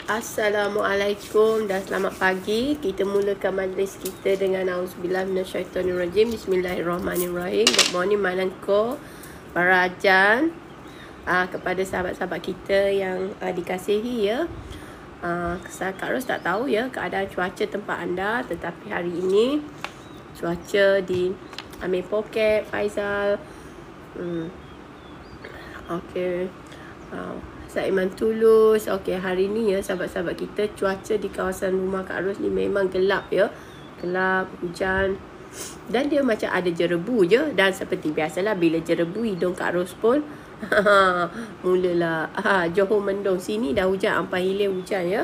Assalamualaikum dan selamat pagi. Kita mulakan majlis kita dengan auzubillah minasyaitonirrajim. Bismillahirrahmanirrahim. Good morning Mananko, para ajan, kepada sahabat-sahabat kita yang dikasihi ya. Kak Ros tak tahu ya keadaan cuaca tempat anda, tetapi hari ini cuaca di Amir Phuket, Faizal, okey, Saiman Tulus. Okey, hari ni ya sahabat-sahabat kita, cuaca di kawasan rumah Kak Ros ni memang gelap ya. Gelap, hujan. Dan dia macam ada jerebu je. Dan seperti biasalah bila jerebu hidung Kak Ros pun mulalah Johor mendung. Sini dah hujan, Ampang Hilir hujan ya.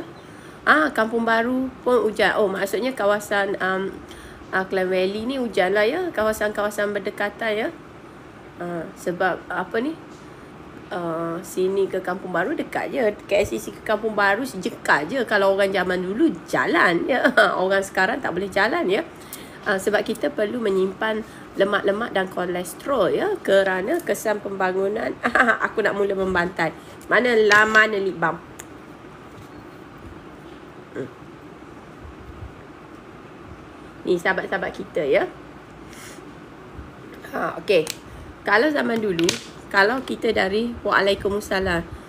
Kampung Baru pun hujan. Oh, maksudnya kawasan Klang Valley ni hujan lah ya. Kawasan-kawasan berdekatan ya. Sebab apa ni, sini ke Kampung Baru dekat je. KLCC ke Kampung Baru sejekal je. Kalau orang zaman dulu jalan ya. Orang sekarang tak boleh jalan ya. Sebab kita perlu menyimpan lemak-lemak dan kolesterol ya, kerana kesan pembangunan. Aku nak mula membantai. Mana lip balm? Ni sahabat-sahabat kita ya. Okey. Kalau zaman dulu, kalau kita dari Waalaikumsalam.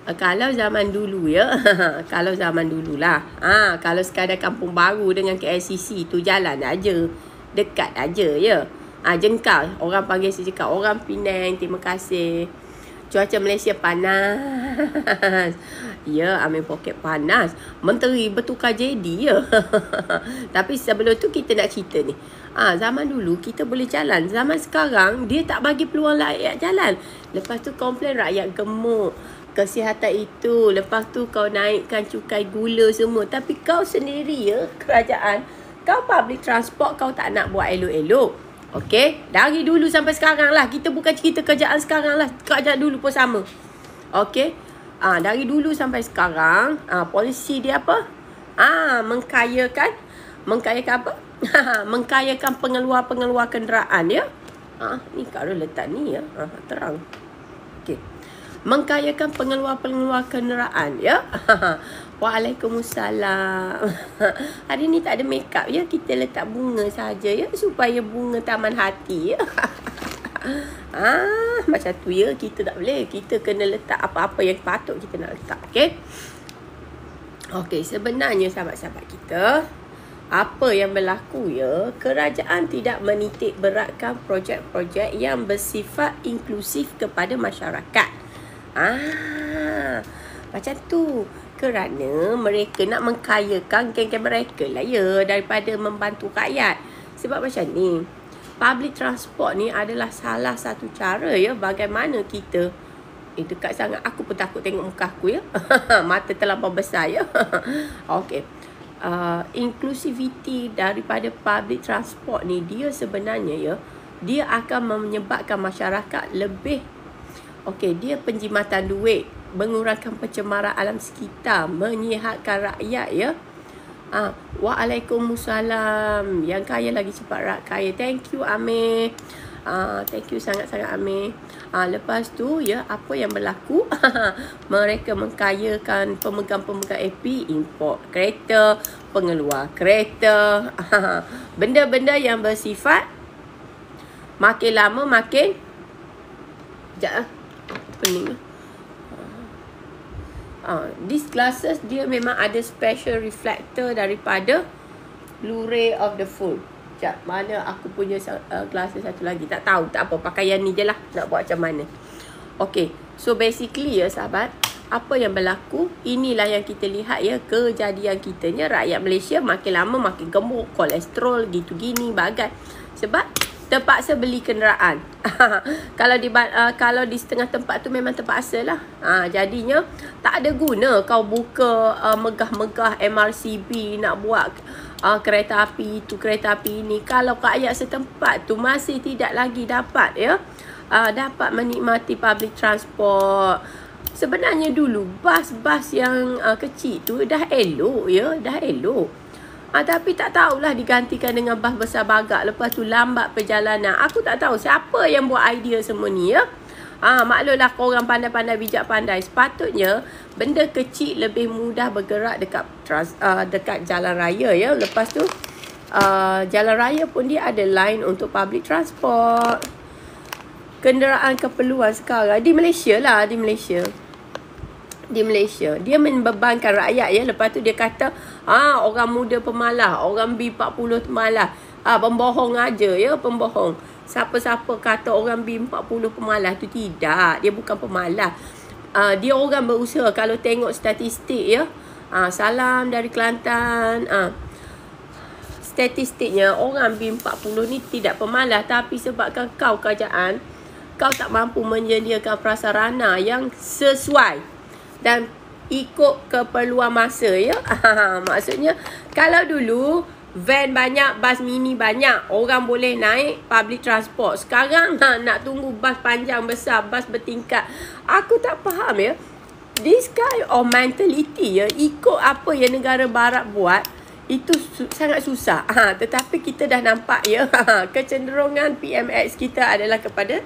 Kalau zaman dulu ya, kalau zaman dululah. Kalau sekadar Kampung Baru dengan KLCC tu jalan aja, dekat aja ya. Jengkal, orang panggil sejekal. Orang Penang, terima kasih. Cuaca Malaysia panas. Ya, Amir Phuket panas. Menteri bertukar JD ya. Tapi sebelum tu kita nak cerita ni. Zaman dulu kita boleh jalan. Zaman sekarang dia tak bagi peluang rakyat jalan. Lepas tu komplain rakyat gemuk. Kesihatan itu. Lepas tu kau naikkan cukai gula semua. Tapi kau sendiri ya, kerajaan, kau public transport kau tak nak buat elok-elok. Okey, dari dulu sampai sekarang lah. Kita bukan cerita kerajaan sekarang lah. Kerajaan dulu pun sama. Okey. Dari dulu sampai sekarang, polisi dia apa? Mengkayakan apa? Mengkayakan pengeluar-pengeluar kenderaan ya. Ni kalau letak ni ya. Terang. Okey. Mengkayakan pengeluar-pengeluar kenderaan ya. Waalaikumsalam. Hari ni tak ada make up ya. Kita letak bunga saja ya, supaya bunga taman hati ya. Macam tu ya. Kita tak boleh. Kita kena letak apa-apa yang patut kita nak letak. Okey. Okey, sebenarnya sahabat-sahabat kita, apa yang berlaku ya, kerajaan tidak menitik beratkan projek-projek yang bersifat inklusif kepada masyarakat. Macam tu. Kerana mereka nak mengkayakan geng-geng mereka lah ya, daripada membantu rakyat. Sebab macam ni, public transport ni adalah salah satu cara ya, bagaimana kita dekat sangat. Aku pun takut tengok muka aku ya. Mata terlampau besar ya. Okey. Inclusivity daripada public transport ni, dia sebenarnya ya, dia akan menyebabkan masyarakat lebih, okey, dia penjimatan duit, mengurangkan pencemaran alam sekitar, menyihatkan rakyat ya. Waalaikumsalam. Yang kaya lagi cepat kaya. Thank you Amir. Thank you sangat-sangat Amir. Lepas tu ya, apa yang berlaku? Mereka mengkayakan pemegang-pemegang AP, import kereta, pengeluar kereta, benda-benda yang bersifat makin lama makin pening. These glasses dia memang ada special reflector daripada Blu-ray of the Fool. Sekejap, mana aku punya glasses satu lagi. Tak tahu, tak apa. Pakaian ni je lah. Nak buat macam mana. Okay. So basically ya sahabat, apa yang berlaku, inilah yang kita lihat ya, kejadian kitanya. Rakyat Malaysia makin lama makin gemuk, kolesterol gitu gini bagai. Sebab terpaksa beli kenderaan. Kalau di setengah tempat tu memang terpaksa lah. Jadinya tak ada guna kau buka megah-megah MRCB nak buat kereta api itu, kereta api ini, kalau rakyat setempat tu masih tidak lagi dapat ya, dapat menikmati public transport. Sebenarnya dulu bas-bas yang kecil tu dah elok ya, dah elok. Tapi tak tahulah digantikan dengan bas besar bagak. Lepas tu lambat perjalanan. Aku tak tahu siapa yang buat idea semua ni ya. Maklumlah korang pandai-pandai, bijak pandai. Sepatutnya benda kecil lebih mudah bergerak dekat jalan raya ya. Lepas tu jalan raya pun dia ada line untuk public transport. Kenderaan keperluan sekarang di Malaysia lah, di Malaysia dia membebankan rakyat ya. Lepas tu dia kata orang muda pemalas, orang B40 pemalas. Pembohong aja ya, pembohong. Siapa-siapa kata orang B40 pemalas tu tidak, dia bukan pemalas. Dia orang berusaha. Kalau tengok statistik ya, salam dari Kelantan. Statistiknya orang B40 ni tidak pemalas, tapi sebabkan kau kerajaan, kau tak mampu menyediakan prasarana yang sesuai dan ikut keperluan masa ya. Maksudnya kalau dulu van banyak, bas mini banyak, orang boleh naik public transport. Sekarang nak tunggu bas panjang besar, bas bertingkat. Aku tak faham ya. This kind of mentality ya, ikut apa yang negara barat buat, itu sangat susah. Tetapi kita dah nampak ya, kecenderungan PMX kita adalah kepada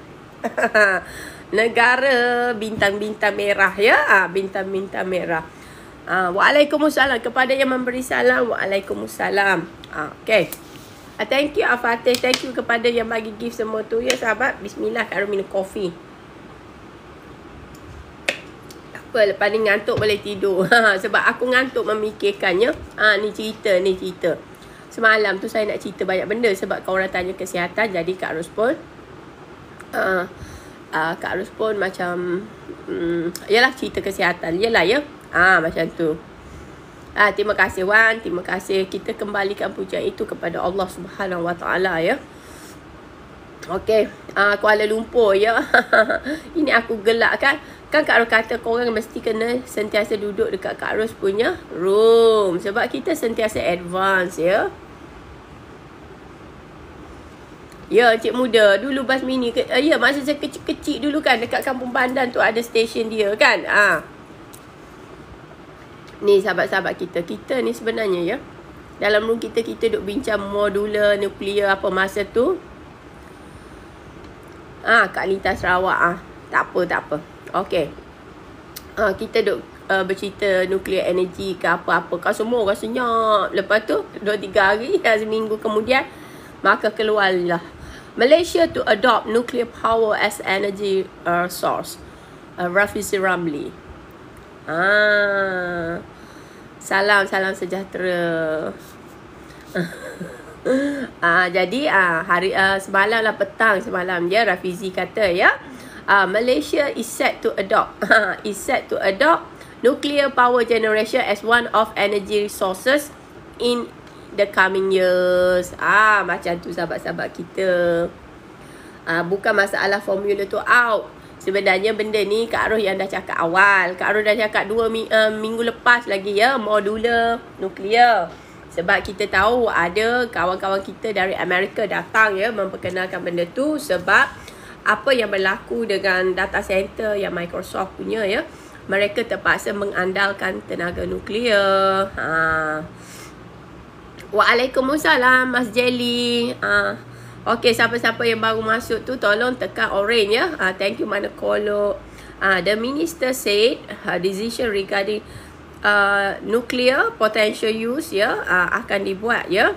negara bintang-bintang merah ya. Bintang-bintang merah. Waalaikumsalam. Kepada yang memberi salam, waalaikumsalam. Okay. Thank you Al-Fatih. Thank you kepada yang bagi gift semua tu ya sahabat. Bismillah, Kak minum kopi. Tak apa, lepas ni ngantuk boleh tidur. Sebab aku ngantuk memikirkannya. Ni cerita. Semalam tu saya nak cerita banyak benda sebab kau orang tanya kesihatan. Jadi Kak Ros pun Kak Ros pun macam yalah, cerita kesihatan yalah ya. Macam tu. Terima kasih Wan, terima kasih. Kita kembalikan pujian itu kepada Allah Subhanahu Wa Taala ya. Okey, Kuala Lumpur ya. Ini aku gelak kan. Kan Kak Ros kata korang mesti kena sentiasa duduk dekat Kak Ros punya room sebab kita sentiasa advance ya. Ya, Encik Muda. Dulu bas mini. Ya, masa saya kecil-kecil dulu kan. Dekat Kampung Pandan tu ada stesen dia kan. Ni sahabat-sahabat kita. Kita ni sebenarnya ya. Dalam room kita duk bincang modular, nuklear apa masa tu. Kat Lintas Sarawak. Tak apa. Okey. Kita duk bercerita nuklear energy ke apa-apa. Kan semua orang senyap. Lepas tu 2-3 hari, seminggu kemudian, maka keluarlah Malaysia to adopt nuclear power as energy source. Rafizi Ramli. Salam sejahtera. Jadi hari semalam lah, petang semalam je Rafizi kata ya, Malaysia is set to adopt nuclear power generation as one of energy resources in the coming years. Macam tu sahabat-sahabat kita. Bukan masalah formula tu out. Sebenarnya benda ni Kak Ros yang dah cakap awal. Kak Ros dah cakap 2 minggu lepas lagi ya, modular nuklear. Sebab kita tahu ada kawan-kawan kita dari Amerika datang ya memperkenalkan benda tu. Sebab apa yang berlaku dengan data center yang Microsoft punya ya, mereka terpaksa mengandalkan tenaga nuklear. Waalaikumsalam Mas Jelly. Okey, siapa-siapa yang baru masuk tu tolong tekan orange ya. Thank you Manakolo. The minister said decision regarding nuclear potential use ya akan dibuat ya.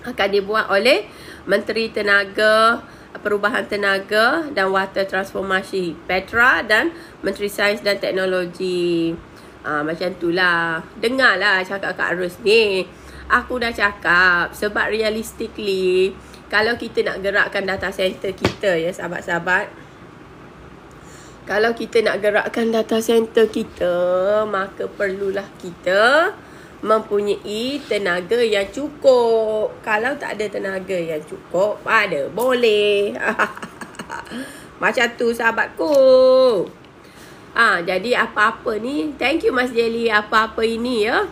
Akan dibuat oleh Menteri Tenaga, Perubahan Tenaga dan Water Transformasi Petra dan Menteri Sains dan Teknologi. Macam itulah. Dengarlah cakap Kak Ros ni. Aku dah cakap sebab realistically kalau kita nak gerakkan data center kita ya sahabat-sahabat, kalau kita nak gerakkan data center kita, maka perlulah kita mempunyai tenaga yang cukup. Kalau tak ada tenaga yang cukup, boleh. Macam tu sahabatku. Jadi apa-apa ni, thank you Mas Jelly, apa-apa ini ya.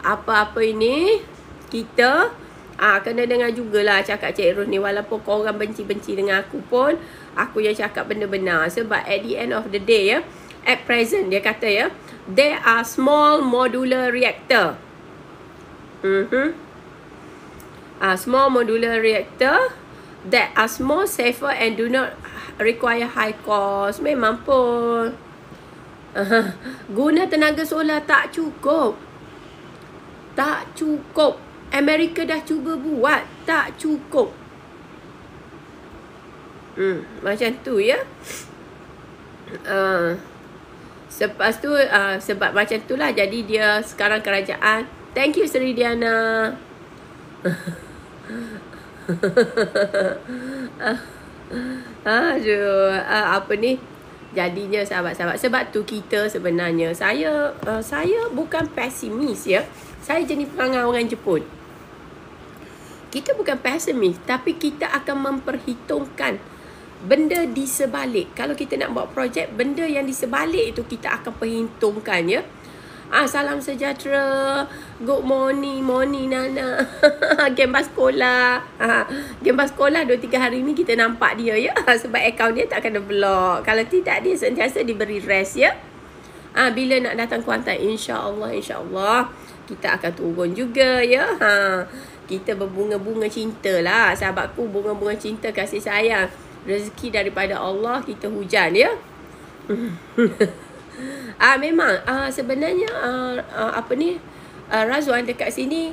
Apa-apa ini kita kena dengar jugalah cakap Cik Ros ni. Walaupun korang benci-benci dengan aku pun, aku yang cakap benda benar. Sebab at the end of the day ya, at present dia kata ya, there are small modular reactor. Small modular reactor that are small, safer and do not require high cost. Memang pun. Guna tenaga solar tak cukup. Tak cukup. Amerika dah cuba buat. Tak cukup. Macam tu ya. Lepas tu sebab macam tu lah, jadi dia sekarang kerajaan. Thank you Seri Diana. Aduh, apa ni? Jadinya sahabat-sahabat, sebab tu kita sebenarnya saya bukan pesimis ya. Saya jenis perangai orang Jepun. Kita bukan pesimis, tapi kita akan memperhitungkan benda di sebalik. Kalau kita nak buat projek, benda yang di sebalik itu kita akan perhitungkan ya. Salam sejahtera. Good morning Nana. Gambar sekolah. Gambar sekolah 2-3 hari ni kita nampak dia ya. Sebab akaun dia tak kena block. Kalau tidak, dia sentiasa diberi rest ya. Bila nak datang Kuantan, insya-Allah kita akan turun juga ya. Kita berbunga-bunga cinta lah sahabatku. Bunga-bunga cinta, kasih sayang, rezeki daripada Allah, kita hujan ya. Memang sebenarnya Razwan dekat sini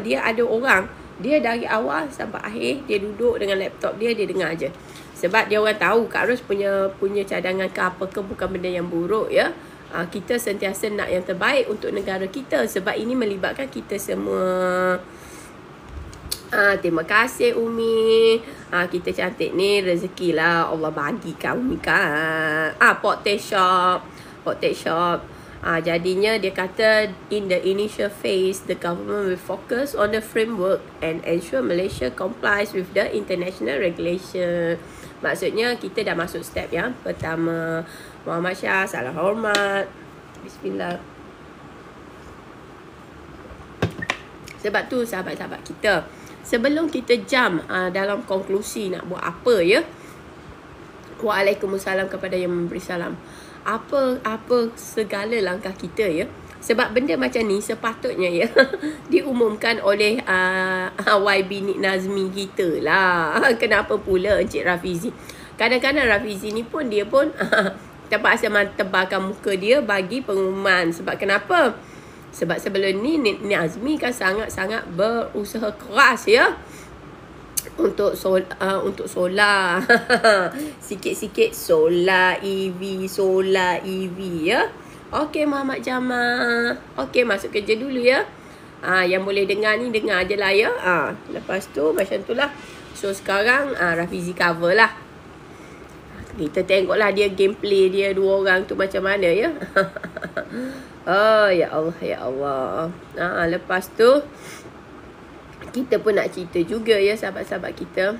dia ada orang, dia dari awal sampai akhir dia duduk dengan laptop dia dengar je. Sebab dia orang tahu Kak Ros punya cadangan ke apa ke bukan benda yang buruk ya. Kita sentiasa nak yang terbaik untuk negara kita, sebab ini melibatkan kita semua. Terima kasih Umi. Kita cantik ni, rezeki lah Allah bagikan Umi kan. Potato shop. Jadinya dia kata, in the initial phase, the government will focus on the framework and ensure Malaysia complies with the international regulation. Maksudnya kita dah masuk step yang pertama. Muhammad Shah, salam hormat. Bismillah. Sebab tu sahabat-sahabat kita, sebelum kita jam dalam konklusi nak buat apa ya. Waalaikumsalam kepada yang memberi salam. Apa segala langkah kita ya. Sebab benda macam ni sepatutnya ya diumumkan oleh YB Nik Nazmi kita lah. Kenapa pula Encik Rafizi? Kadang-kadang Rafizi ni pun dia pun terpaksa tebalkan muka dia bagi pengumuman. Sebab kenapa? Sebab sebelum ni Nik Nazmi kan sangat-sangat berusaha keras ya untuk solar. Sikit-sikit solar EV ya. Okey Muhammad Jamal. Okey, masuk kerja dulu ya. Yang boleh dengar ni dengar je lah ya. Lepas tu macam tu lah. So sekarang Rafizi cover lah. Kita tengoklah dia gameplay dia dua orang tu macam mana ya. Ya Allah. Lepas tu kita pun nak cerita juga ya sahabat-sahabat kita.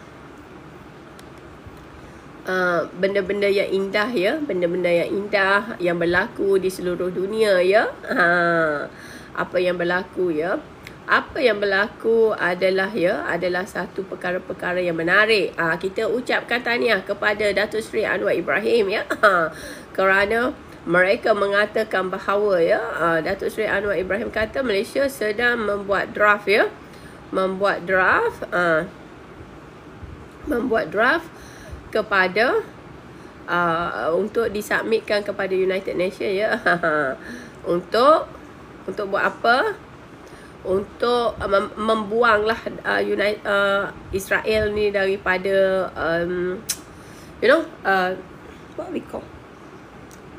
Benda-benda yang indah ya, benda-benda yang indah yang berlaku di seluruh dunia ya. Apa yang berlaku ya? Apa yang berlaku adalah satu perkara-perkara yang menarik. Kita ucapkan tahniah kepada Datuk Seri Anwar Ibrahim ya. Kerana mereka mengatakan bahawa ya, Datuk Seri Anwar Ibrahim kata Malaysia sedang membuat draft ya. Membuat draft kepada untuk disubmitkan kepada United Nations ya. Untuk buat apa? Untuk membuanglah Israel ni daripada what we call,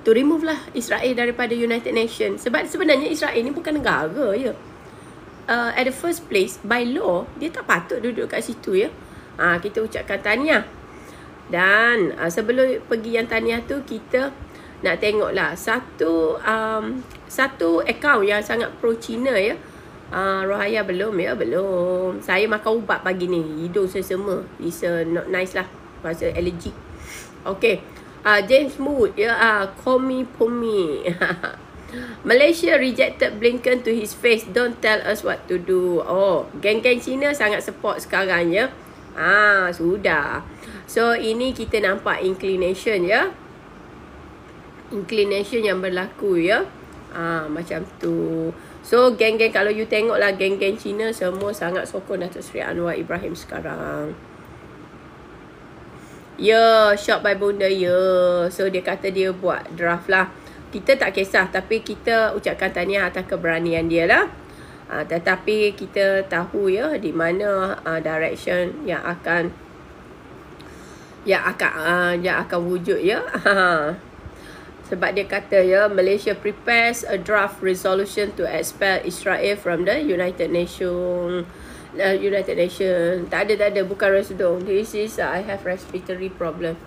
to remove lah Israel daripada United Nations. Sebab sebenarnya Israel ni bukan negara ya. At the first place, by law, dia tak patut duduk kat situ ya. Kita ucapkan tahniah. Dan sebelum pergi yang tahniah tu, kita nak tengoklah satu akaun yang sangat pro China ya. Rohaya belum ya, belum. Saya makan ubat pagi ni, hidung saya semua. It's not nice lah, rasa allergic. Okay, James Mood ya, Komi Pumi. Malaysia rejected Blinken to his face. Don't tell us what to do. Geng-geng Cina sangat support sekarang ya. Sudah. So ini kita nampak inclination ya. Inclination yang berlaku ya. Macam tu. So geng-geng, kalau you tengoklah geng-geng Cina semua sangat sokong Datuk Seri Anwar Ibrahim sekarang. Ya, shot by Bunda, ya. So, dia kata dia buat draft lah. Kita tak kisah, tapi kita ucapkan tahniah atas keberanian dia lah. Tetapi kita tahu ya di mana direction yang akan wujud ya. Sebab dia kata ya, Malaysia prepares a draft resolution to expel Israel from the United Nations. Tak ada, bukan resdung. This is I have respiratory problem.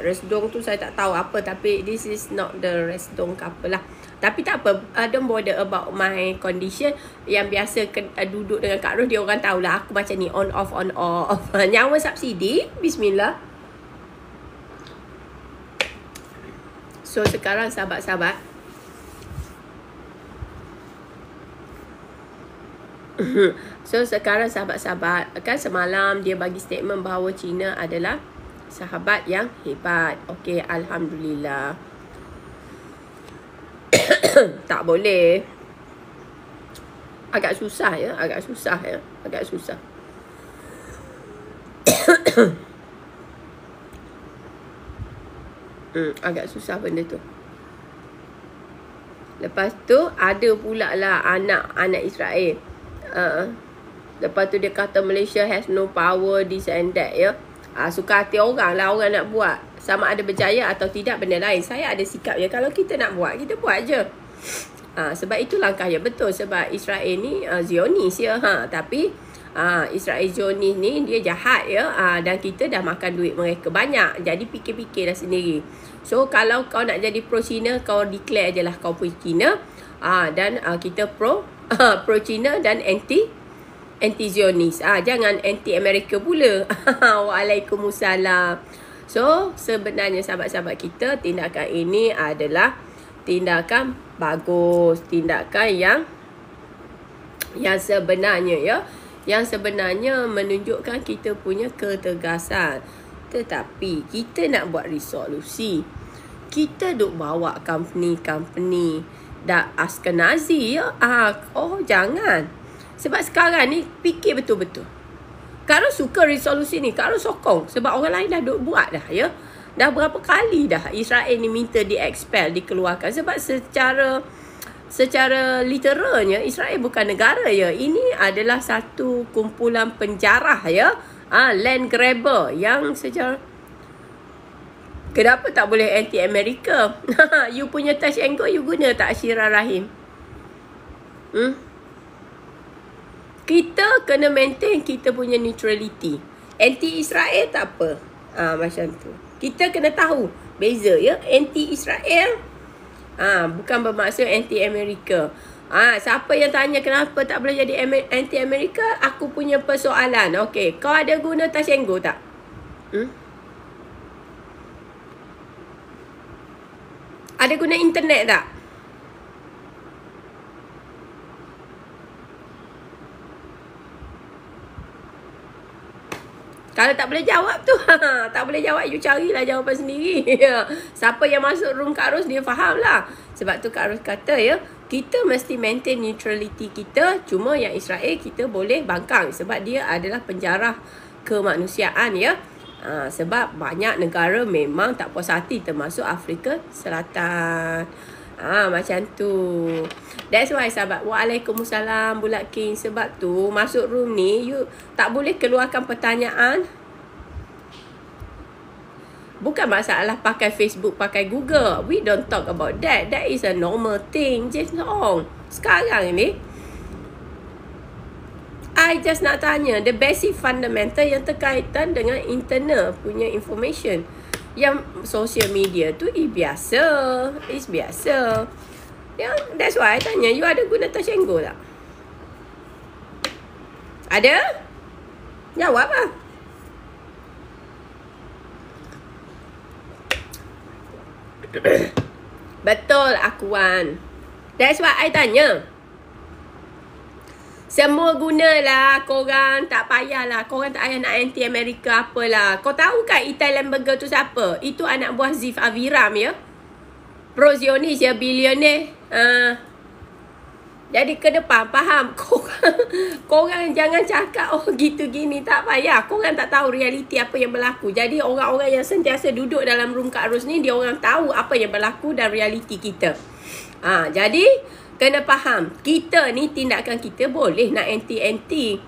Resdung tu saya tak tahu apa, tapi this is not the resdung ke apalah. Tapi tak apa, don't bother about my condition. Yang biasa duduk dengan Kak Ros, dia orang tahulah aku macam ni, on off. Nyawa subsidi, bismillah. So sekarang sahabat-sahabat, kan semalam dia bagi statement bahawa China adalah sahabat yang hebat. Okey, alhamdulillah. Tak boleh. Agak susah. Agak susah benda tu. Lepas tu ada pula lah anak Israel. Lepas tu dia kata Malaysia has no power, this and that ya. Suka hati orang lah orang nak buat. Sama ada berjaya atau tidak benda lain. Saya ada sikap ya, kalau kita nak buat, kita buat je. Sebab itu langkah yang betul. Sebab Israel ni Zionis ya. Tapi Israel Zionis ni dia jahat ya. Dan kita dah makan duit mereka banyak. Jadi fikir-fikirlah sendiri. So kalau kau nak jadi pro China, kau declare je lah kau pro China. Dan kita pro China dan anti Zionis. Jangan anti Amerika pula. Waalaikumsalam. So sebenarnya sahabat-sahabat kita, tindakan ini adalah tindakan bagus, tindakan yang sebenarnya ya. Yang sebenarnya menunjukkan kita punya ketegasan. Tetapi kita nak buat resolusi, kita duk bawa company dah Ashkenazi ya. Jangan. Sebab sekarang ni fikir betul-betul. Kalau suka resolusi ni, kalau sokong. Sebab orang lain dah duk buat dah ya. Dah berapa kali dah Israel ni minta di-expel, dikeluarkan. Sebab secara literalnya Israel bukan negara ya. Ini adalah satu kumpulan penjarah ya. Land grabber yang secara, kenapa tak boleh anti-Amerika? You punya touch and go, you guna tak Syirah Rahim? Kita kena maintain kita punya neutrality. Anti-Israel tak apa. Macam tu. Kita kena tahu beza ya. Anti-Israel bukan bermaksud anti-Amerika. Siapa yang tanya kenapa tak boleh jadi anti-Amerika, aku punya persoalan. Okey, kau ada guna touch and go tak? Ada guna internet tak? Kalau tak boleh jawab tu, tak boleh jawab, you carilah jawapan sendiri. Siapa yang masuk room Kak Ros, dia faham lah. Sebab tu Kak Ros kata ya, kita mesti maintain neutrality kita. Cuma yang Israel kita boleh bangkang. Sebab dia adalah penjarah kemanusiaan ya. Sebab banyak negara memang tak puas hati, termasuk Afrika Selatan. Macam tu. That's why sahabat, waalaikumsalam Bulat King. Sebab tu masuk room ni, you tak boleh keluarkan pertanyaan. Bukan masalah pakai Facebook, pakai Google. We don't talk about that. That is a normal thing. Just wrong. Sekarang ni, I just nak tanya the basic fundamental yang terkaitan dengan internal punya information. Yang social media tu biasa. It's biasa. Yeah, that's why I tanya, you ada guna touch and go tak? Ada? Jawab lah. Betul akuan. That's why I tanya. Semua gunalah korang, tak payahlah. Korang tak payah nak anti-Amerika apalah. Kau tahu kan Italian Burger tu siapa? Itu anak buah Zif Aviram ya. Pro-Zionis ya, bilioner. Jadi kena faham. Korang jangan cakap gitu gini, tak payah. Korang tak tahu realiti apa yang berlaku. Jadi orang-orang yang sentiasa duduk dalam room Kak Ros ni, dia orang tahu apa yang berlaku dan realiti kita. Jadi kena faham. Kita ni, tindakan kita boleh nak anti-anti.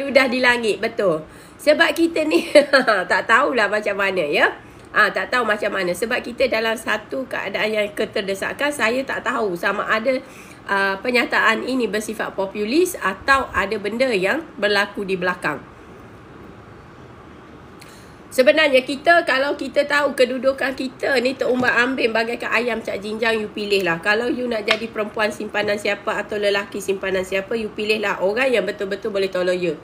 Ludah di langit, betul. Sebab kita ni tak tahulah macam mana ya. Tak tahu macam mana. Sebab kita dalam satu keadaan yang keterdesakan. Saya tak tahu sama ada penyataan ini bersifat populis atau ada benda yang berlaku di belakang. Sebenarnya kita, kalau kita tahu kedudukan kita ni terumbang-ambing bagaikan ayam cak jinjang, you pilih lah. Kalau you nak jadi perempuan simpanan siapa atau lelaki simpanan siapa, you pilih lah orang yang betul-betul boleh tolong you.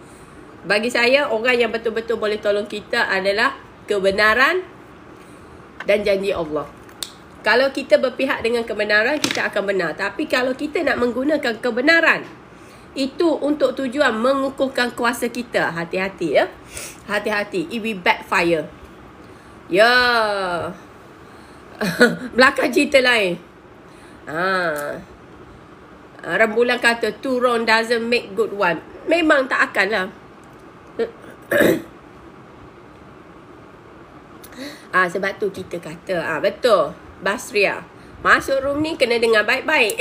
Bagi saya, orang yang betul-betul boleh tolong kita adalah kebenaran dan janji Allah. Kalau kita berpihak dengan kebenaran, kita akan benar. Tapi kalau kita nak menggunakan kebenaran itu untuk tujuan mengukuhkan kuasa kita, hati-hati ya. Hati-hati, it will backfire. Ya. Belakang cerita lain. Rembulan kata two wrong doesn't make good one. Memang tak akan lah. Sebab tu kita kata, betul, Basria, masuk room ni kena dengar baik-baik.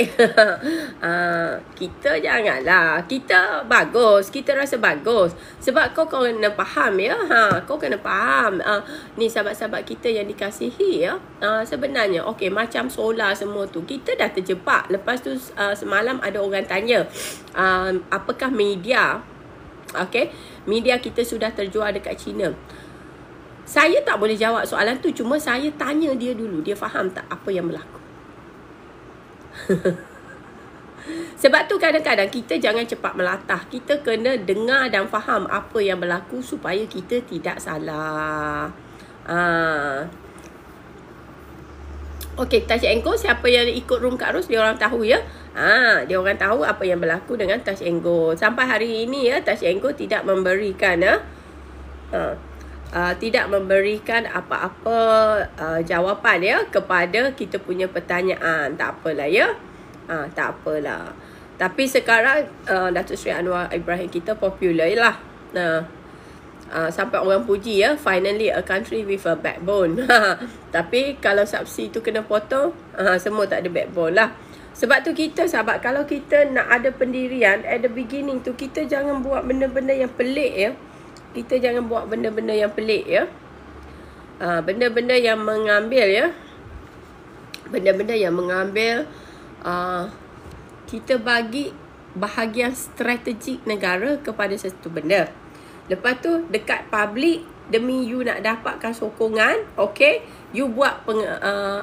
Kita janganlah. Kita bagus, kita rasa bagus. Sebab kau kena faham ya. Kau kena faham. Ni sahabat-sahabat kita yang dikasihi ya. Sebenarnya okey, macam solar semua tu, kita dah terjebak. Lepas tu semalam ada orang tanya, apakah media, okey, media kita sudah terjual dekat China. Saya tak boleh jawab soalan tu. Cuma saya tanya dia dulu. Dia faham tak apa yang berlaku? Sebab tu kadang-kadang kita jangan cepat melatah. Kita kena dengar dan faham apa yang berlaku supaya kita tidak salah. Okey, Touch and Go, siapa yang ikut room Kak Ros, dia orang tahu ya. Dia orang tahu apa yang berlaku dengan Touch and Go. Sampai hari ini ya, Touch and Go tidak memberikan tidak memberikan apa-apa jawapan ya kepada kita punya pertanyaan. Tak apalah ya. Tak apalah. Tapi sekarang Datuk Seri Anwar Ibrahim kita popular lah. Sampai orang puji ya, finally a country with a backbone. Tapi kalau subsidi tu kena potong, semua tak ada backbone lah. Sebab tu kita, sahabat, kalau kita nak ada pendirian at the beginning tu, kita jangan buat benda-benda yang pelik ya. Kita jangan buat benda-benda yang pelik ya. Benda-benda yang mengambil ya. Benda-benda yang mengambil kita bagi bahagian strategik negara kepada satu benda. Lepas tu dekat public, demi you nak dapatkan sokongan, okay, you buat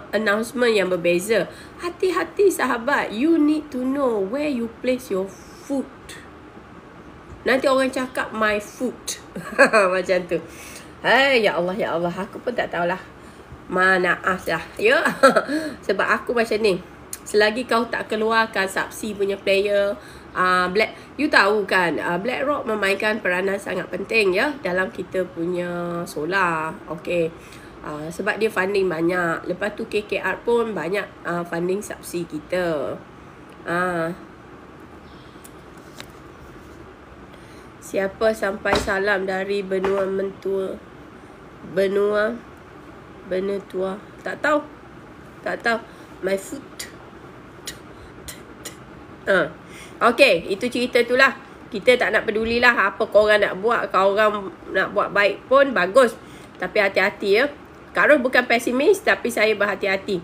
announcement yang berbeza. Hati-hati sahabat, you need to know where you place your foot. Nanti orang cakap my foot. Macam tu. Ya Allah, ya Allah. Aku pun tak tahulah. Maaf lah. Ya. Sebab aku macam ni. Selagi kau tak keluarkan subsidi punya player, you tahu kan, BlackRock memainkan peranan sangat penting ya dalam kita punya solar. Okay. Sebab dia funding banyak. Lepas tu KKR pun banyak funding subsidi kita. Siapa sampai salam dari benua mentua? Benua tua. Tak tahu. My foot. Okay, itu cerita tu lah. Kita tak nak pedulilah apa korang nak buat. Kalau orang nak buat baik pun bagus. Tapi hati-hati ya. Kak Ros bukan pesimis, tapi saya berhati-hati.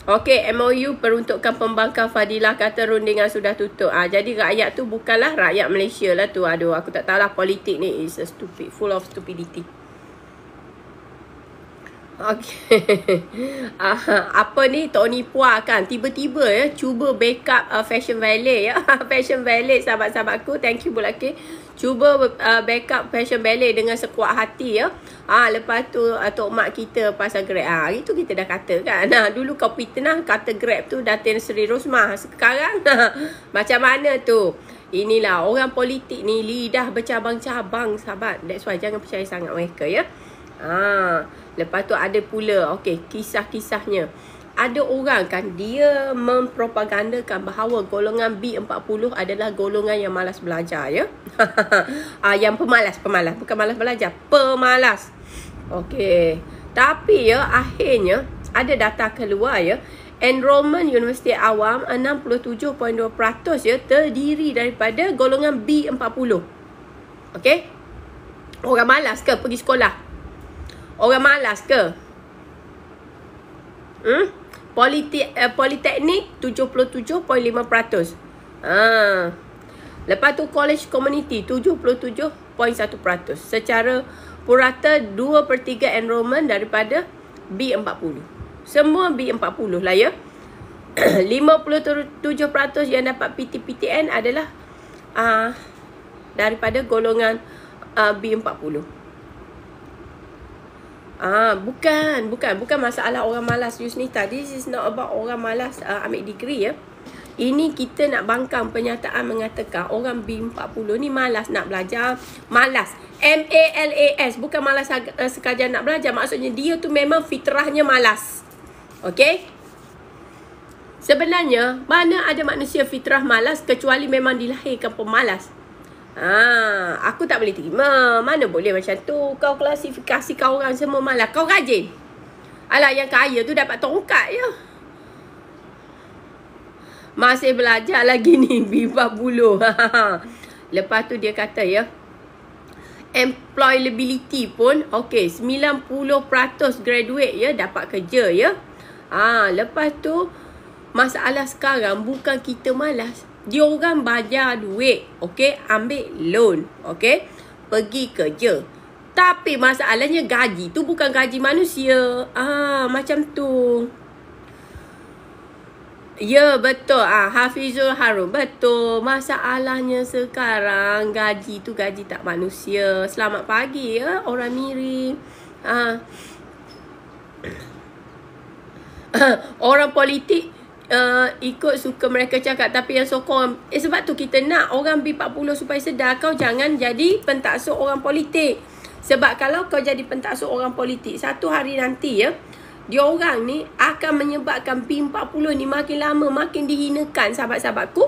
Okey, MOU peruntukan pembangkang Fadilah kata rundingan sudah tutup. Jadi rakyat tu bukanlah rakyat Malaysia lah tu. Aduh, aku tak tahulah, politik ni is a stupid, full of stupidity. Okey. Apa ni, Tony Pua kan tiba-tiba ya cuba backup Fashion Valet ya. Fashion Valet, sahabat-sahabatku, thank you Bulaki. Cuba backup Fashion Valet dengan sekuat hati ya. Lepas tu Tok Mak kita pasal Grab. Itu kita dah kata kan. Dulu kau fitnah kata Grab tu Datin Seri Rosmah. Sekarang macam mana tu? Inilah orang politik ni lidah bercabang-cabang sahabat. That's why jangan percaya sangat mereka ya. Lepas tu ada pula kisah-kisahnya. Ada orang kan dia mempropagandakan bahawa golongan B40 adalah golongan yang malas belajar ya. Yang pemalas, bukan malas belajar, pemalas. Okey. Tapi ya akhirnya ada data keluar ya. Enrollment Universiti Awam 67.2% ya terdiri daripada golongan B40. Okey? Orang malas ke pergi sekolah? Orang malas ke? Politeknik 77.5%. Lepas tu college community 77.1%. Secara purata 2/3 enrollment daripada B40. Semua B40 lah ya. 57% yang dapat PTPTN adalah daripada golongan B40. Bukan masalah orang malas Yusnita. This is not about orang malas ambil degree ya. Ini kita nak bangkang pernyataan mengatakan orang B40 ni malas nak belajar. Malas. MALAS. Bukan malas sekadar nak belajar. Maksudnya dia tu memang fitrahnya malas. Okey? Sebenarnya mana ada manusia fitrah malas kecuali memang dilahirkan pemalas. Aku tak boleh terima. Mana boleh macam tu. Kau klasifikasikan orang semua malas. Kau rajin. Alah yang kaya tu dapat tongkat je. Masih belajar lagi ni B40. Lepas tu dia kata ya. Employability pun 90% graduate ya dapat kerja ya. Lepas tu masalah sekarang bukan kita malas. Dia orang bayar duit, ambil loan, pergi kerja. Tapi masalahnya gaji tu bukan gaji manusia. Macam tu. Ya, betul. Hafizul Harun, betul. Masalahnya sekarang gaji tu gaji tak manusia. Selamat pagi ya, orang Miri. Orang politik ikut suka mereka cakap, tapi yang sokong sebab tu kita nak orang B40 supaya sedar kau jangan jadi pentaksub orang politik. Sebab kalau kau jadi pentaksub orang politik, satu hari nanti ya, dia orang ni akan menyebabkan B40 ni makin lama makin dihinakan sahabat-sahabatku.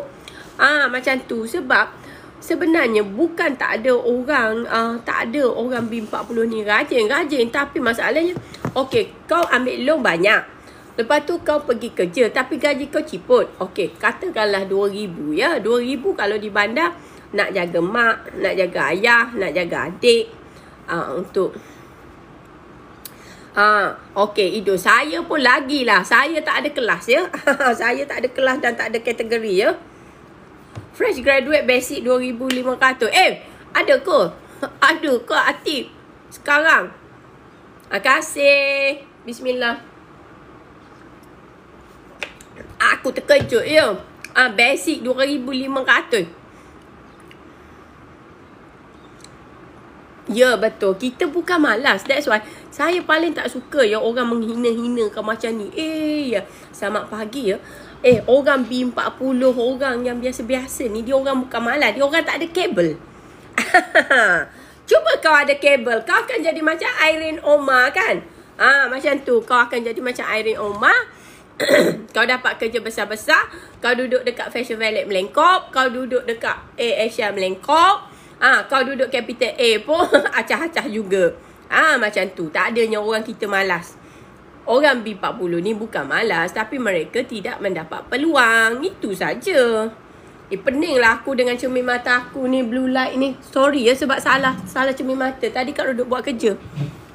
Macam tu. Sebab sebenarnya bukan tak ada orang B40 ni rajin, tapi masalahnya kau ambil loan banyak. Lepas tu kau pergi kerja tapi gaji kau ciput. Katakanlah 2,000 ya. 2,000 kalau di bandar nak jaga mak, nak jaga ayah, nak jaga adik. Hidup saya pun lagilah. Saya tak ada kelas ya. Saya tak ada kelas dan tak ada kategori ya. Fresh graduate basic 2,500. Ada ke? Ada ke Atif? Sekarang. Terima kasih. Bismillah. Aku terkejut ya. Basic 2,500. Ya betul. Kita bukan malas. That's why saya paling tak suka ya orang menghina-hinakan macam ni. Ya. Selamat pagi ya. Orang B40, orang yang biasa-biasa ni, dia orang bukan malas. Dia orang tak ada kabel. Cuba kau ada kabel. Kau akan jadi macam Irene Omar kan? Macam tu. Kau akan jadi macam Irene Omar. Kau dapat kerja besar-besar. Kau duduk dekat Fashion Valley Melengkop. Kau duduk dekat Asia Melengkop. Kau duduk Capital A pun acah-acah juga. Macam tu. Tak adanya orang kita malas. Orang B40 ni bukan malas, tapi mereka tidak mendapat peluang. Itu saja. Peninglah aku dengan cermin mata aku ni, blue light ni. Sorry ya sebab salah cermin mata. Tadi kau duduk buat kerja.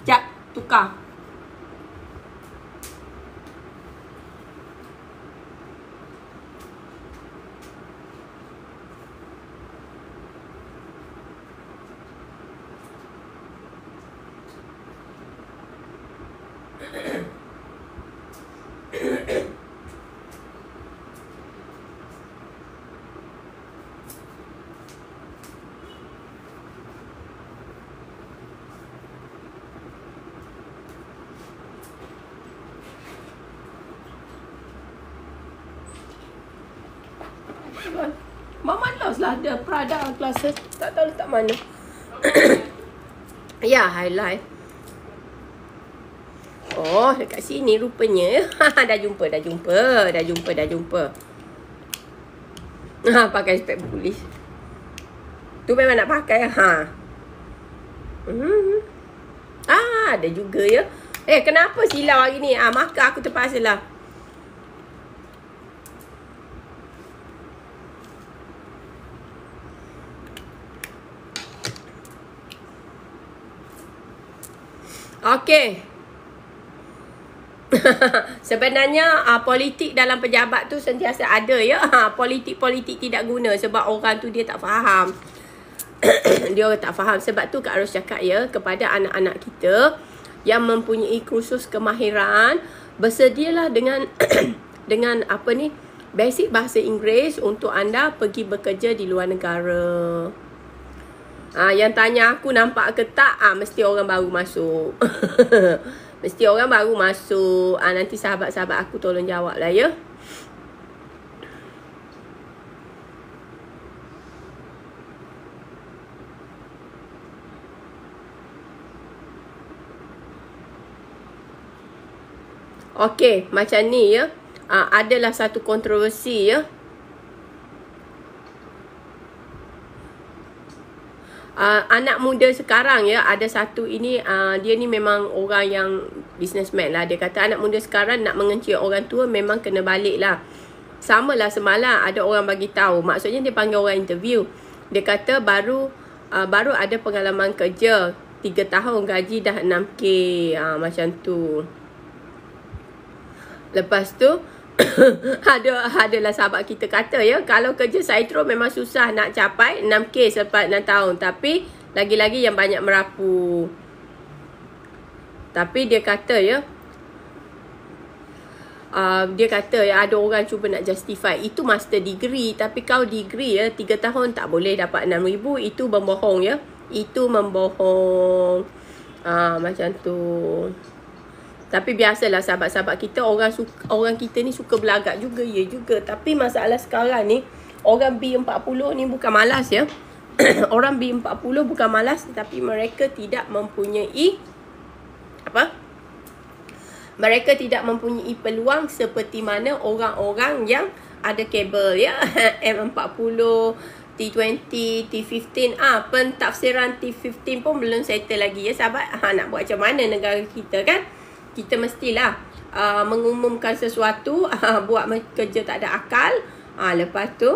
Sekejap, tukar. lah. Ada Prada glasses. Tak tahu letak mana. Ya, highlight. Oh, dekat sini rupanya. Dah jumpa. Pakai spek polis. Tu memang nak pakai. Ada juga ya. Kenapa silau hari ni? Maka aku terpaksa lah. Okey. Sebenarnya politik dalam pejabat tu sentiasa ada ya. Politik-politik tidak guna sebab orang tu dia tak faham. Dia tak faham. Sebab tu Kak Ros cakap ya, kepada anak-anak kita yang mempunyai kursus kemahiran, bersedialah dengan dengan apa ni, basic bahasa Inggeris untuk anda pergi bekerja di luar negara. Yang tanya aku nampak ke tak, mesti orang baru masuk. Mesti orang baru masuk. Nanti sahabat-sahabat aku tolong jawab lah ya. Okey, macam ni ya. Adalah satu kontroversi ya. Anak muda sekarang ya, ada satu ini, dia ni memang orang yang businessman lah. Dia kata anak muda sekarang nak mengencing orang tua memang kena balik lah. Sama lah semalam ada orang bagi tahu. Maksudnya dia panggil orang interview. Dia kata baru ada pengalaman kerja 3 tahun gaji dah 6K. Macam tu. Lepas tu adalah sahabat kita kata ya, kalau kerja Saitro memang susah nak capai 6K selepas 6 tahun. Tapi lagi-lagi yang banyak merapu. Tapi dia kata ya, ada orang cuba nak justify itu master degree. Tapi kau degree ya 3 tahun tak boleh dapat 6,000. Itu membohong ya. Itu membohong. Macam tu. Tapi biasalah sahabat-sahabat kita, orang kita ni suka belagak juga, ya juga. Tapi masalah sekarang ni, orang B40 ni bukan malas ya. Orang B40 bukan malas, tetapi mereka tidak mempunyai mereka tidak mempunyai peluang seperti mana orang-orang yang ada kabel ya. M40, T20, T15. Pentafsiran T15 pun belum settle lagi ya sahabat. Nak buat macam mana negara kita kan? Kita mestilah mengumumkan sesuatu, buat kerja tak ada akal. Lepas tu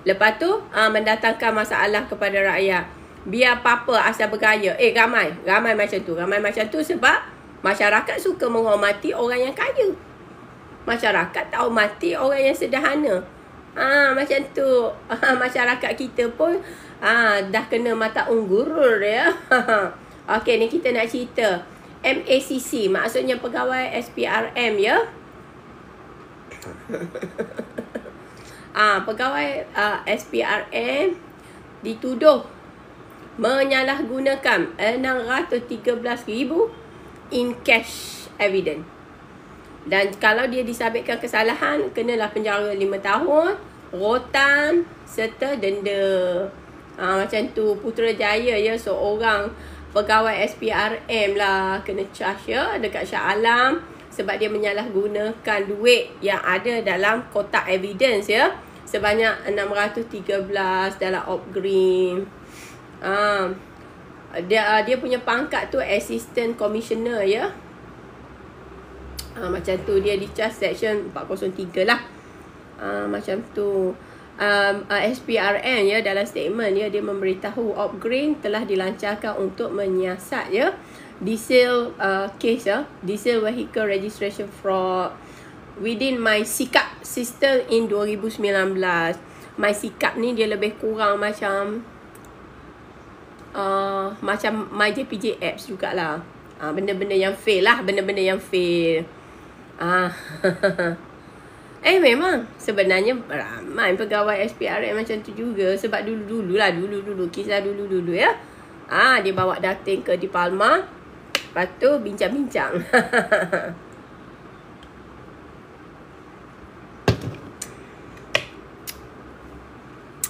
lepas tu mendatangkan masalah kepada rakyat. Biar apa-apa asal bergaya. Ramai macam tu. Ramai macam tu sebab masyarakat suka menghormati orang yang kaya. Masyarakat tak hormati orang yang sederhana. Macam tu. Masyarakat kita pun dah kena mata unggurur ya. Okey, ni kita nak cerita MACC, maksudnya pegawai SPRM ya. Pegawai SPRM dituduh menyalahgunakan 613,000 in cash evidence. Dan kalau dia disabitkan kesalahan, kenalah penjara 5 tahun, rotan serta denda. Macam tu. Putrajaya ya, seorang pegawai SPRM lah kena charge ya dekat Shah Alam sebab dia menyalahgunakan duit yang ada dalam kotak evidence ya, sebanyak 613 dalam Opgreen. Dia punya pangkat tu assistant commissioner ya. Macam tu, dia di charge section 403 lah. Macam tu. SPRM ya, dalam statement ya, dia memberitahu Opgreen telah dilancarkan untuk menyiasat ya diesel case ya, diesel vehicle registration fraud within MySikap system in 2019. MySikap ni dia lebih kurang macam MyJPJ apps jugalah. Benda-benda yang fail lah, benda-benda yang fail. Memang sebenarnya ramai pegawai SPRM macam tu juga. Sebab dulu-dulu kisah dulu-dulu ya. Dia bawa dating ke di Palma, lepas tu bincang-bincang.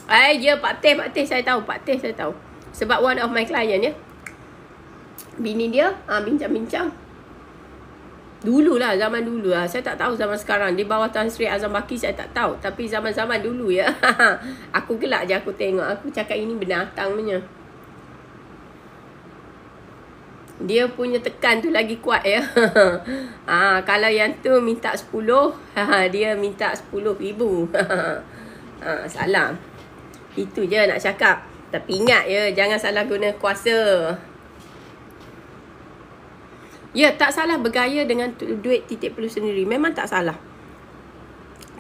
Ya, Pak Teh saya tahu. Sebab one of my client ya. Bini dia bincang-bincang. Dululah, zaman dulu lah. Saya tak tahu zaman sekarang. Di bawah Tan Sri Azam Baki saya tak tahu. Tapi zaman-zaman dulu ya. Aku gelak je aku tengok. Aku cakap ini binatang punya. Dia punya tekan tu lagi kuat ya. Kalau yang tu minta 10, dia minta 10,000. Salah. Itu je nak cakap. Tapi ingat ya, jangan salah guna kuasa. Ya, tak salah bergaya dengan duit titik perlu sendiri. Memang tak salah.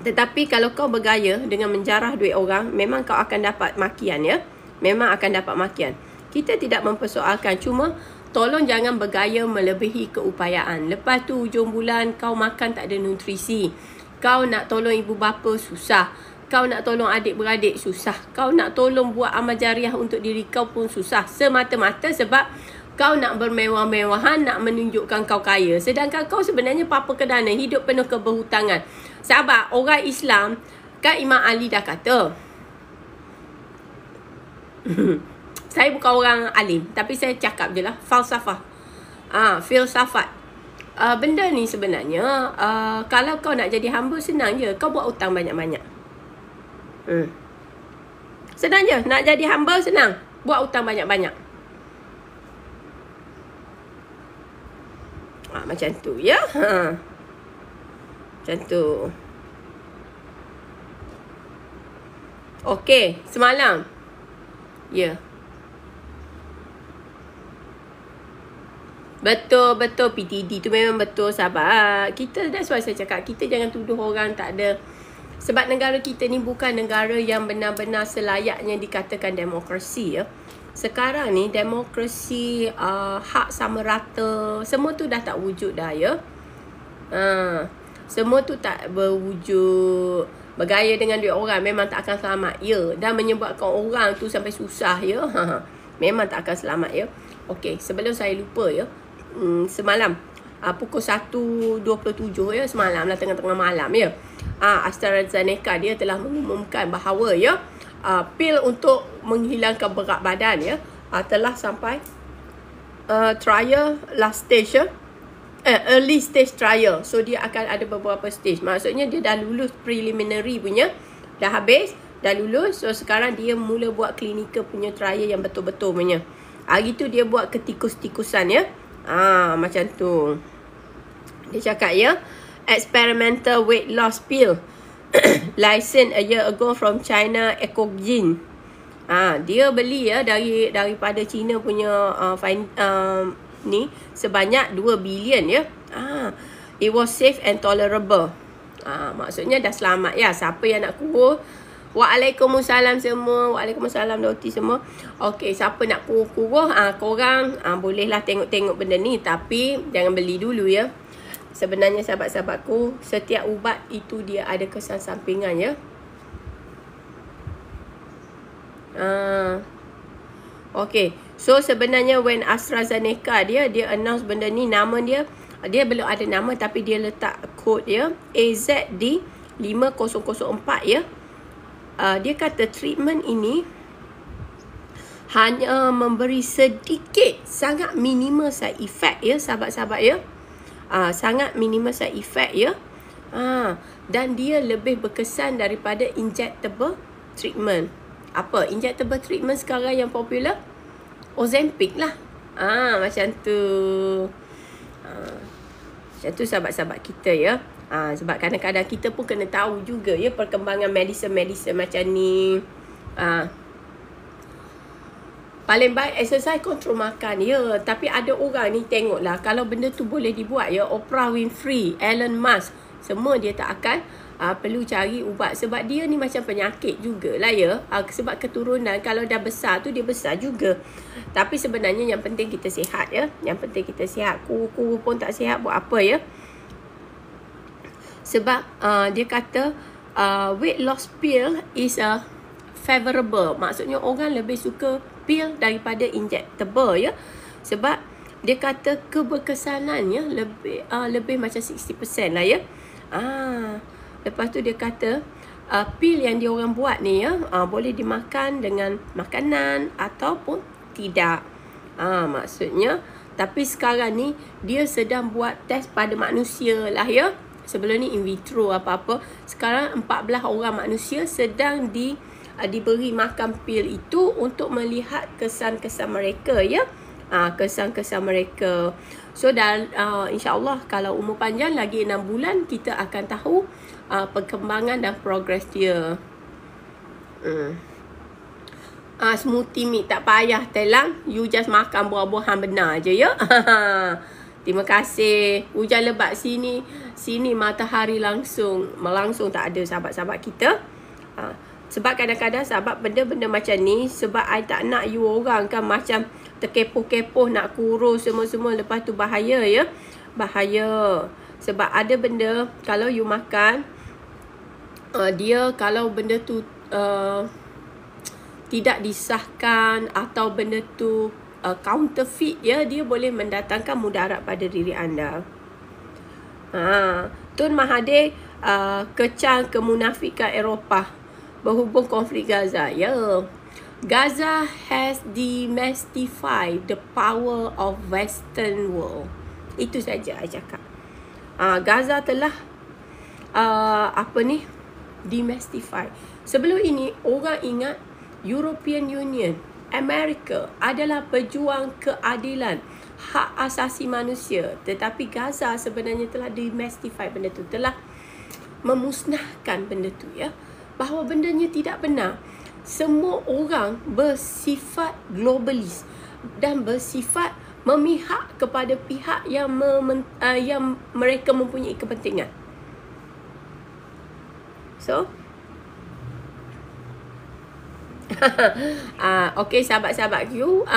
Tetapi kalau kau bergaya dengan menjarah duit orang, memang kau akan dapat makian ya. Memang akan dapat makian. Kita tidak mempersoalkan. Cuma tolong jangan bergaya melebihi keupayaan. Lepas tu hujung bulan kau makan tak ada nutrisi. Kau nak tolong ibu bapa susah. Kau nak tolong adik-beradik susah. Kau nak tolong buat amal jariah untuk diri kau pun susah. Semata-mata sebab kau nak bermewah-mewahan, nak menunjukkan kau kaya. Sedangkan kau sebenarnya papa kedana, hidup penuh keberhutangan. Sahabat, orang Islam, kan Imam Ali dah kata. Saya bukan orang alim, tapi saya cakap je lah. Falsafah. Filsafat. Benda ni sebenarnya, kalau kau nak jadi hamba, senang je. Kau buat hutang banyak-banyak. Senang je. Nak jadi hamba, senang. Buat hutang banyak-banyak. Macam tu ya. Macam tu. Okey, semalam. Ya. Betul PTD tu memang betul sahabat. Kita, that's why saya cakap, kita jangan tuduh orang tak ada. Sebab negara kita ni bukan negara yang benar-benar selayaknya dikatakan demokrasi ya. Sekarang ni demokrasi, hak sama rata, semua tu dah tak wujud dah ya. Semua tu tak berwujud. Bergaya dengan duit orang memang tak akan selamat ya. Dan menyebabkan orang tu sampai susah ya. Memang tak akan selamat ya. Okey, sebelum saya lupa ya. Semalam pukul 1.27 ya, semalam lah tengah-tengah malam ya. AstraZeneca dia telah mengumumkan bahawa ya, pil untuk menghilangkan berat badan ya, telah sampai trial last stage ya. Early stage trial. So dia akan ada beberapa stage. Maksudnya dia dah lulus preliminary punya, dah habis, dah lulus. So sekarang dia mula buat clinical punya trial yang betul-betul punya. Hari tu dia buat ketikus-tikusan ya. Macam tu. Dia cakap ya, experimental weight loss pill licensed a year ago from China Ecogene. Dia beli ya daripada China punya ni sebanyak 2 bilion ya. It was safe and tolerable. Maksudnya dah selamat ya. Siapa yang nak kurus? Waalaikumsalam semua. Waalaikumsalam Doti semua. Okey, siapa nak kurus, korang bolehlah tengok-tengok benda ni, tapi jangan beli dulu ya. Sebenarnya sahabat-sahabatku, setiap ubat itu dia ada kesan sampingan ya. Okey. So sebenarnya when AstraZeneca dia announce benda ni, nama dia belum ada nama tapi dia letak kod ya, AZD 5004 ya. Dia kata treatment ini hanya memberi sedikit, sangat minimal side effect ya sahabat-sahabat ya. Sangat minimal side effect ya. Dan dia lebih berkesan daripada injectable treatment. Apa injectable treatment sekarang yang popular? Ozempic lah. Macam tu. Macam tu sahabat-sahabat kita ya. Sebab kadang-kadang kita pun kena tahu juga ya perkembangan medicine macam ni. Paling baik exercise, kontrol makan ya. Tapi ada orang ni tengoklah, kalau benda tu boleh dibuat ya, Oprah Winfrey, Elon Musk, semua dia tak akan perlu cari ubat. Sebab dia ni macam penyakit jugalah ya. Sebab keturunan, kalau dah besar tu dia besar juga. Tapi sebenarnya yang penting kita sihat ya. Yang penting kita sihat. Kuru-kuru pun tak sihat, buat apa ya. Sebab dia kata weight loss pill is favorable. Maksudnya orang lebih suka pil daripada injectable ya. Sebab dia kata keberkesanannya lebih macam 60% lah ya. Lepas tu dia kata pil yang diorang buat ni ya, boleh dimakan dengan makanan ataupun tidak. Maksudnya, tapi sekarang ni dia sedang buat test pada manusia lah ya. Sebelum ni in vitro apa-apa. Sekarang 14 orang manusia sedang diberi makan pil itu untuk melihat kesan-kesan mereka ya. Kesan-kesan mereka. So insyaAllah kalau umur panjang lagi 6 bulan kita akan tahu perkembangan dan progres dia. Smoothie mix tak payah telang, you just makan buah-buahan benar je ya. Terima kasih. Hujan lebat sini matahari langsung tak ada sahabat-sahabat kita. Sebab kadang-kadang sahabat benda-benda macam ni, sebab I tak nak you orang kan macam terkepoh-kepoh nak kurus semua-semua, lepas tu bahaya ya. Bahaya. Sebab ada benda kalau you makan, dia kalau benda tu tidak disahkan atau benda tu counterfeit ya, dia boleh mendatangkan mudarat pada diri anda. Tun Mahathir kecam kemunafikan Eropah berhubung konflik Gaza. Ya, Gaza has demystified the power of Western world. Itu saja saya cakap. Gaza telah demystify. Sebelum ini orang ingat European Union, Amerika adalah pejuang keadilan, hak asasi manusia. Tetapi Gaza sebenarnya telah demystify benda tu, telah memusnahkan benda tu ya. Bahawa bendanya tidak benar. Semua orang bersifat globalis dan bersifat memihak kepada pihak yang mereka mempunyai kepentingan. So okey sahabat-sahabat you,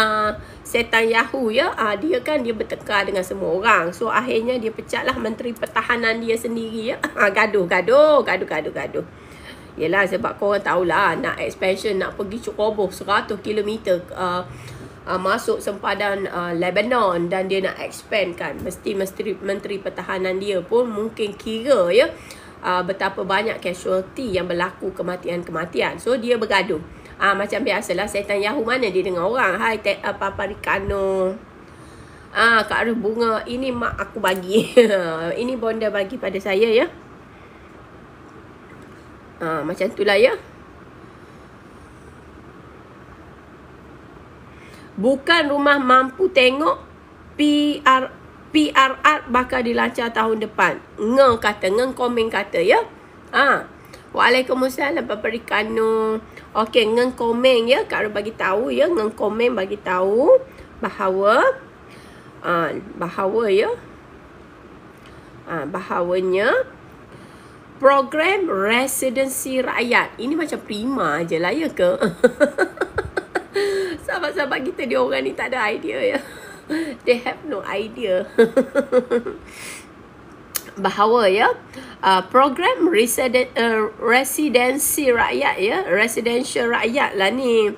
setan Yahoo ya, dia bertekar dengan semua orang. So akhirnya dia pecatlah Menteri Pertahanan dia sendiri ya. Gaduh. Yelah sebab korang tahulah, nak expansion, nak pergi cukup 100 km masuk sempadan Lebanon, dan dia nak expand kan, mesti Menteri Pertahanan dia pun mungkin kira ya betapa banyak casualty yang berlaku, kematian. So dia bergaduh. Macam biasalah setan Yahoo, mana dia dengan orang. Hai Papa Ricano, Kak Arif Bunga, ini mak aku bagi. Ini bonda bagi pada saya ya. Macam itulah ya. Bukan rumah mampu tengok, PRR bakal dilancar tahun depan. Ngeng komen kata ya. Waalaikumsalam Papa Ricano. Okey, ngeng komen ya, Kak Arif bagi tahu ya, ngeng komen bagi tahu bahawa ya, bahawanya program residensi rakyat ini macam prima je lah ya ke. Sahabat-sahabat kita, dia orang ni tak ada idea ya. They have no idea. Bahawa ya, program residensi rakyat ya, residential rakyat lah ni.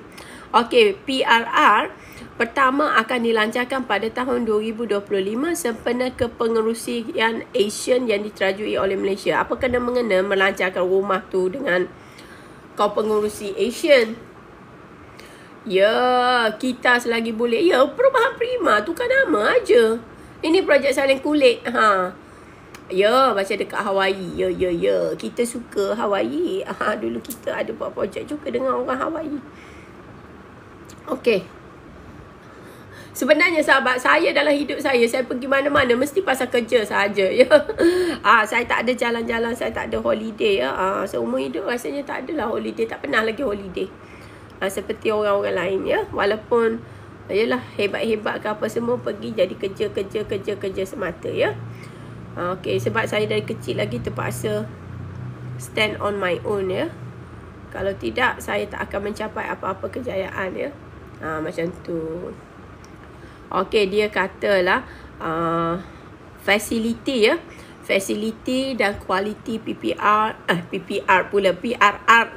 Okey, PRR pertama akan dilancarkan pada tahun 2025 sempena kepengerusian ASEAN yang diterajui oleh Malaysia. Apa kena-mengena melancarkan rumah tu dengan kau pengerusi ASEAN? Ya, kita selagi boleh. Ya, perubahan prima, tukar nama aja. Ini projek salin kulit. Ya, macam dekat Hawaii. Ya. Kita suka Hawaii. Dulu kita ada buat projek juga dengan orang Hawaii. Okey. Sebenarnya sahabat, saya dalam hidup saya pergi mana-mana mesti pasal kerja saja ya. Saya tak ada jalan-jalan, saya tak ada holiday ya. Seumur hidup rasanya tak adalah holiday, tak pernah lagi holiday. Seperti orang-orang lain ya. Walaupun yalah hebat-hebat ke apa semua, pergi jadi kerja semata ya. Okey, sebab saya dari kecil lagi terpaksa stand on my own ya. Kalau tidak, saya tak akan mencapai apa-apa kejayaan ya. Macam tu. Okey, dia katalah facility ya. Facility dan quality PRR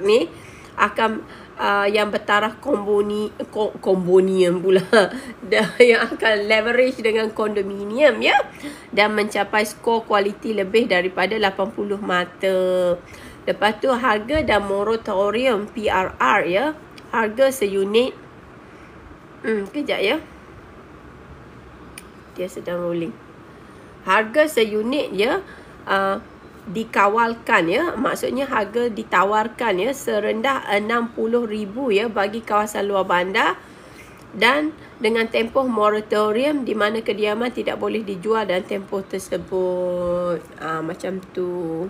ni akan yang bertaraf kombonium pula, dan yang akan leverage dengan kondominium ya, dan mencapai skor kualiti lebih daripada 80 mata. Lepas tu harga dan moratorium PRR ya. Harga seunit. Kejap ya. Dia sedang rolling. Harga seunit ya dikawalkan ya. Maksudnya harga ditawarkan ya serendah 60,000 ya bagi kawasan luar bandar. Dan dengan tempoh moratorium di mana kediaman tidak boleh dijual dan tempoh tersebut. Macam tu.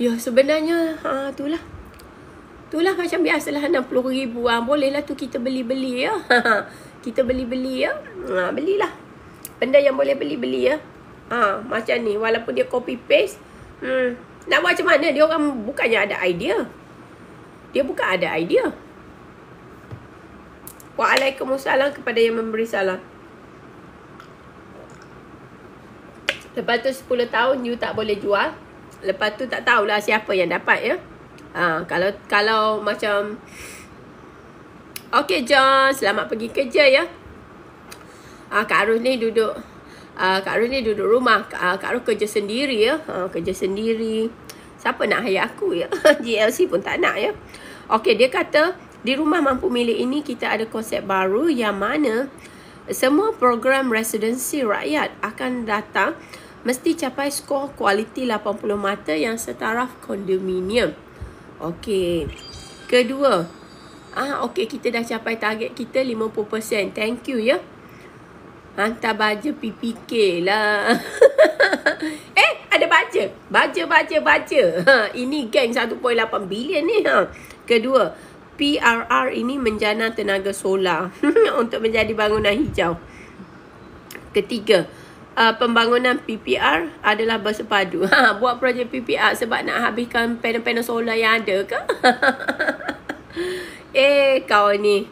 Ya sebenarnya itulah. Itulah macam biasalah 60,000 bolehlah tu kita beli-beli ya. Kita beli-beli ya. Belilah. Benda yang boleh beli-beli ya. Macam ni walaupun dia copy paste. Nak buat macam mana? Dia orang bukannya ada idea. Dia bukan ada idea. Waalaikumsalam kepada yang memberi salam. Lepas tu 10 tahun you tak boleh jual. Lepas tu tak tahulah siapa yang dapat ya. Kalau macam okey John, selamat pergi kerja ya. Kak Arus ni duduk rumah. Kak Arus kerja sendiri ya. Kerja sendiri. Siapa nak hire aku ya? GLC pun tak nak ya. Okey, dia kata di rumah mampu milik ini kita ada konsep baru yang mana semua program residensi rakyat akan datang mesti capai skor kualiti 80 mata yang setaraf kondominium. Okey. Kedua, okey kita dah capai target kita 50%. Thank you ya. Hantar baja PPK lah. Ada baja. Ini geng 1.8 bilion ni. Kedua, PRR ini menjana tenaga solar untuk menjadi bangunan hijau. Ketiga, pembangunan PPR adalah bersepadu. Buat projek PPR sebab nak habiskan panel-panel solar yang ada ke? Kau ni.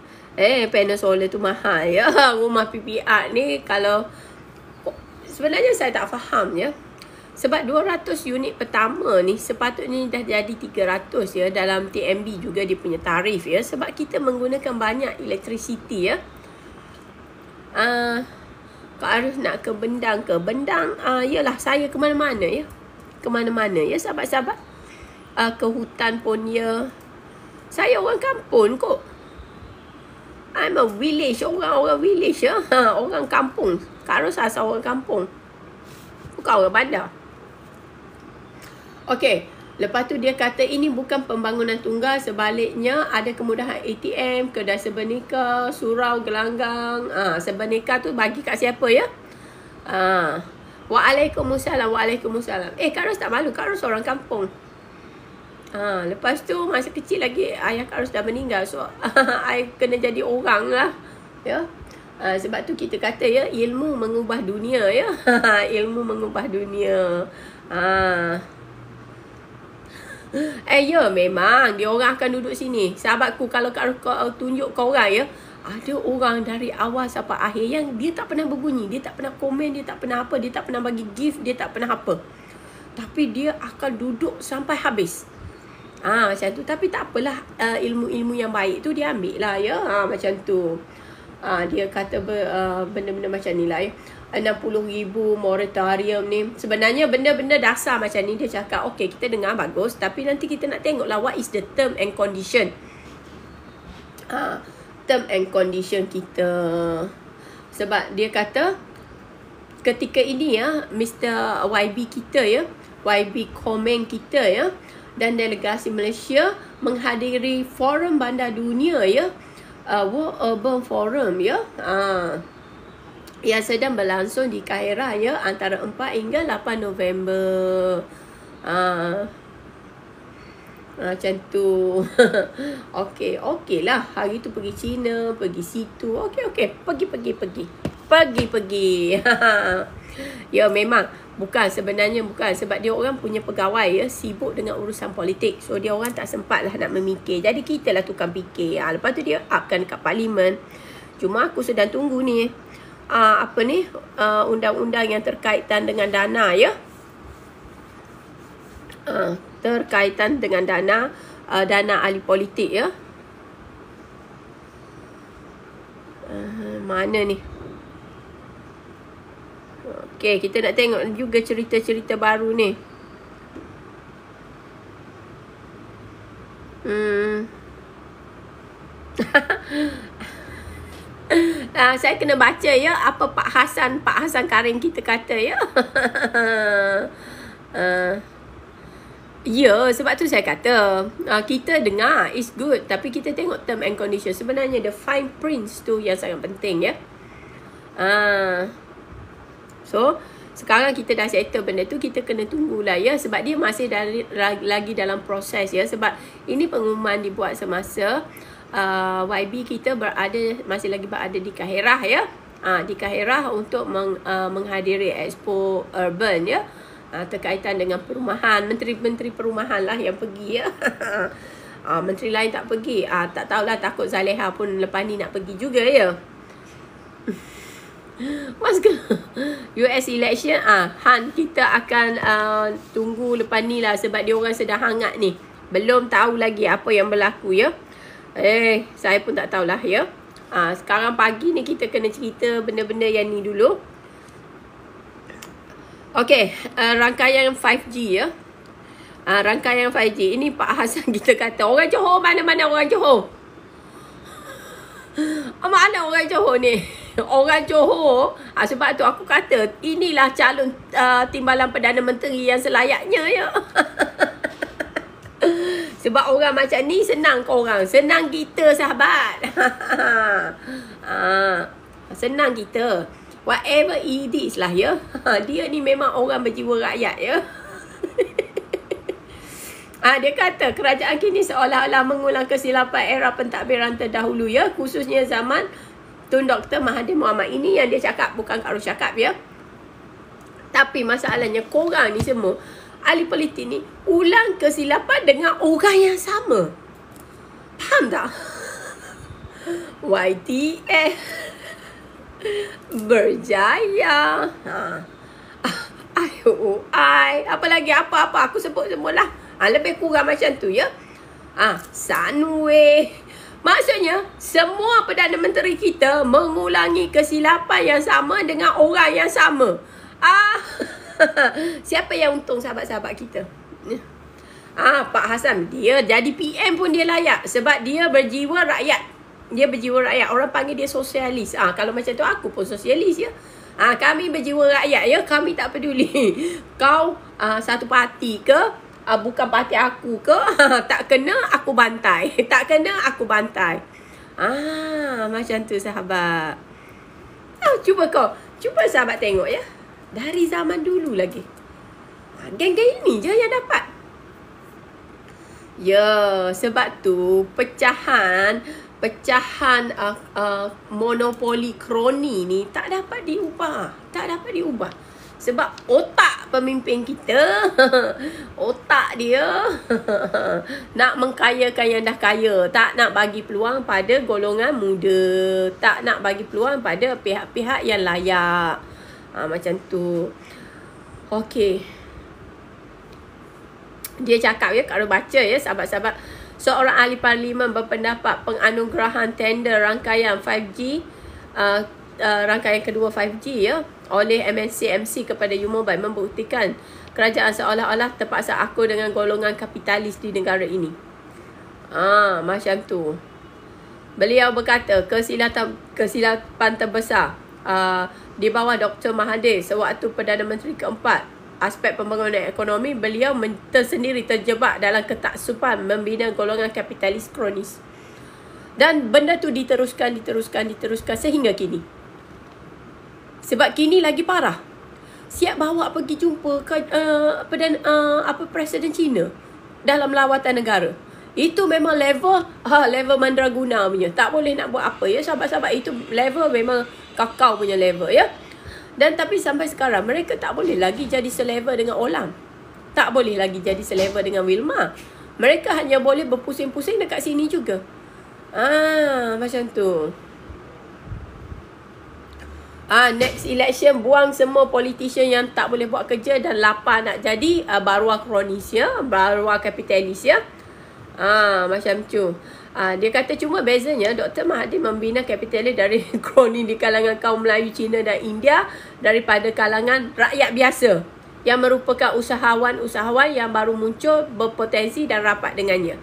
Panel solar tu mahal ya. Rumah PPR ni kalau sebenarnya saya tak faham ya. Sebab 200 unit pertama ni sepatutnya dah jadi 300 ya dalam TMB juga dia punya tarif ya. Sebab kita menggunakan banyak elektrisiti ya. Kau harus nak ke Bendang ke? Bendang, yalah saya ke mana-mana ya. Ke mana-mana ya sahabat-sahabat. Ke hutan pun ya. Saya orang kampung kot. I'm a village. Orang village ya. Orang kampung. Kak Ros asal orang kampung. Bukan orang bandar. Okey. Lepas tu dia kata ini bukan pembangunan tunggal. Sebaliknya ada kemudahan ATM, kedai sebenarnya, surau, gelanggang. Sebenarnya tu bagi kat siapa ya? Waalaikumsalam. Kak Ros tak malu. Kak Ros orang kampung. Lepas tu masa kecil lagi ayah Kak Ros dah meninggal. So I kena jadi orang lah. Ya. Sebab tu kita kata ya ilmu mengubah dunia ya. Ilmu mengubah dunia. Ya memang dia orang akan duduk sini. Sahabatku kalau Kak Ros tunjuk kau orang ya. Ada orang dari awal sampai akhir yang dia tak pernah berbunyi. Dia tak pernah komen, dia tak pernah apa, dia tak pernah bagi gift, dia tak pernah apa. Tapi dia akan duduk sampai habis. Macam tu. Tapi tak apalah, ilmu-ilmu yang baik tu dia ambil lah ya. Macam tu. Dia kata benda-benda macam ni lah ya. 60,000 moratorium ni. Sebenarnya benda-benda dasar macam ni dia cakap okey kita dengar bagus. Tapi nanti kita nak tengok lah what is the term and condition. Term and condition kita. Sebab dia kata ketika ini ya Mr. YB kita ya. YB Komeng kita ya. Dan delegasi Malaysia menghadiri forum bandar dunia ya. World Urban Forum ya. Yang sedang berlangsung di Cairo ya antara 4 hingga 8 November. Macam tu. Okey lah. Hari tu pergi China, pergi situ. Okey. Pergi. Ya memang sebenarnya bukan sebab dia orang punya pegawai ya sibuk dengan urusan politik. So dia orang tak sempat lah nak memikir. Jadi kita lah tukang fikir. Lepas tu dia upkan dekat parlimen. Cuma aku sedang tunggu ni undang-undang yang terkaitan dengan dana ya. Terkaitan dengan dana ahli politik ya. Mana ni? Okey, kita nak tengok juga cerita-cerita baru ni. Saya kena baca ya apa Pak Hasan Karim kita kata ya. Ya, sebab tu saya kata kita dengar is good, tapi kita tengok term and condition. Sebenarnya the fine prints tu yang sangat penting ya. So sekarang kita dah settle benda tu, kita kena tunggulah ya, sebab dia masih lagi dalam proses ya. Sebab ini pengumuman dibuat semasa YB kita masih lagi berada di Kahirah ya. Di Kahirah untuk menghadiri Expo Urban ya. Terkaitan dengan perumahan, menteri-menteri perumahan lah yang pergi ya. Menteri lain tak pergi. Tak tahulah, takut Zaleha pun lepas ni nak pergi juga ya. US election Han, kita akan tunggu lepas ni lah, sebab dia orang sedang hangat ni. Belum tahu lagi apa yang berlaku ya. Saya pun tak tahulah ya. Sekarang pagi ni kita kena cerita benda-benda yang ni dulu. Okey, rangkaian 5G ya. Rangkaian 5G. Ini Pak Hasan kita kata, orang Johor, mana-mana orang Johor? Mana orang Johor ni? Orang Johor, sebab tu aku kata, inilah calon timbalan Perdana Menteri yang selayaknya ya. Sebab orang macam ni senang ke orang? Senang kita sahabat. Senang kita. Whatever it is lah ya. Dia ni memang orang berjiwa rakyat ya. Dia kata kerajaan kini seolah-olah mengulang kesilapan era pentadbiran terdahulu ya, khususnya zaman Tun Dr. Mahathir Mohamad. Ini yang dia cakap, bukan Kak Ros cakap ya. Tapi masalahnya korang ni semua ahli politik ni ulang kesilapan dengan orang yang sama. Faham tak? YTF berjaya. Apa lagi apa-apa aku sebut semualah. Lebih kurang macam tu ya. Sunway. Maksudnya semua Perdana Menteri kita mengulangi kesilapan yang sama dengan orang yang sama. Siapa yang untung sahabat-sahabat kita? Pak Hasan, dia jadi PM pun dia layak, sebab dia berjiwa rakyat. Dia berjiwa rakyat. Orang panggil dia sosialis. Kalau macam tu aku pun sosialis ya. Kami berjiwa rakyat ya. Kami tak peduli kau satu parti ke, bukan parti aku ke. Tak kena aku bantai. Tak kena aku bantai. Macam tu sahabat. Cuba sahabat tengok ya. Dari zaman dulu lagi. Geng-geng ini je yang dapat. Ya, sebab tu pecahan monopoli kroni ni tak dapat diubah. Sebab otak pemimpin kita, otak dia nak mengkayakan yang dah kaya, tak nak bagi peluang pada golongan muda, tak nak bagi peluang pada pihak-pihak yang layak. Macam tu. Okey. Dia cakap ya, kalau baca ya sahabat-sahabat, seorang ahli parlimen berpendapat penganugerahan tender rangkaian 5G, rangkaian kedua 5G ya, oleh MNC-MC kepada U-Mobile membuktikan kerajaan seolah-olah terpaksa akur dengan golongan kapitalis di negara ini. Macam tu. Beliau berkata kesilapan terbesar di bawah Dr. Mahathir sewaktu Perdana Menteri keempat. Aspek pembangunan ekonomi, beliau tersendiri terjebak dalam ketaksuban membina golongan kapitalis kronis. Dan benda tu diteruskan sehingga kini. Sebab kini lagi parah. Siap bawa pergi jumpa Presiden China dalam lawatan negara. Itu memang level mandraguna punya. Tak boleh nak buat apa ya sahabat-sahabat. Itu level memang kakao punya level ya. Dan tapi sampai sekarang mereka tak boleh lagi jadi selevel dengan Olam. Tak boleh lagi jadi selevel dengan Wilma. Mereka hanya boleh berpusing-pusing dekat sini juga. Macam tu. Next election, buang semua politician yang tak boleh buat kerja dan lapar nak jadi baruah kronis ya, baruah kapitalis ya. Macam tu. Dia kata cuma bezanya Dr. Mahathir membina kapitalis dari kroni di kalangan kaum Melayu, Cina dan India daripada kalangan rakyat biasa yang merupakan usahawan-usahawan yang baru muncul, berpotensi dan rapat dengannya.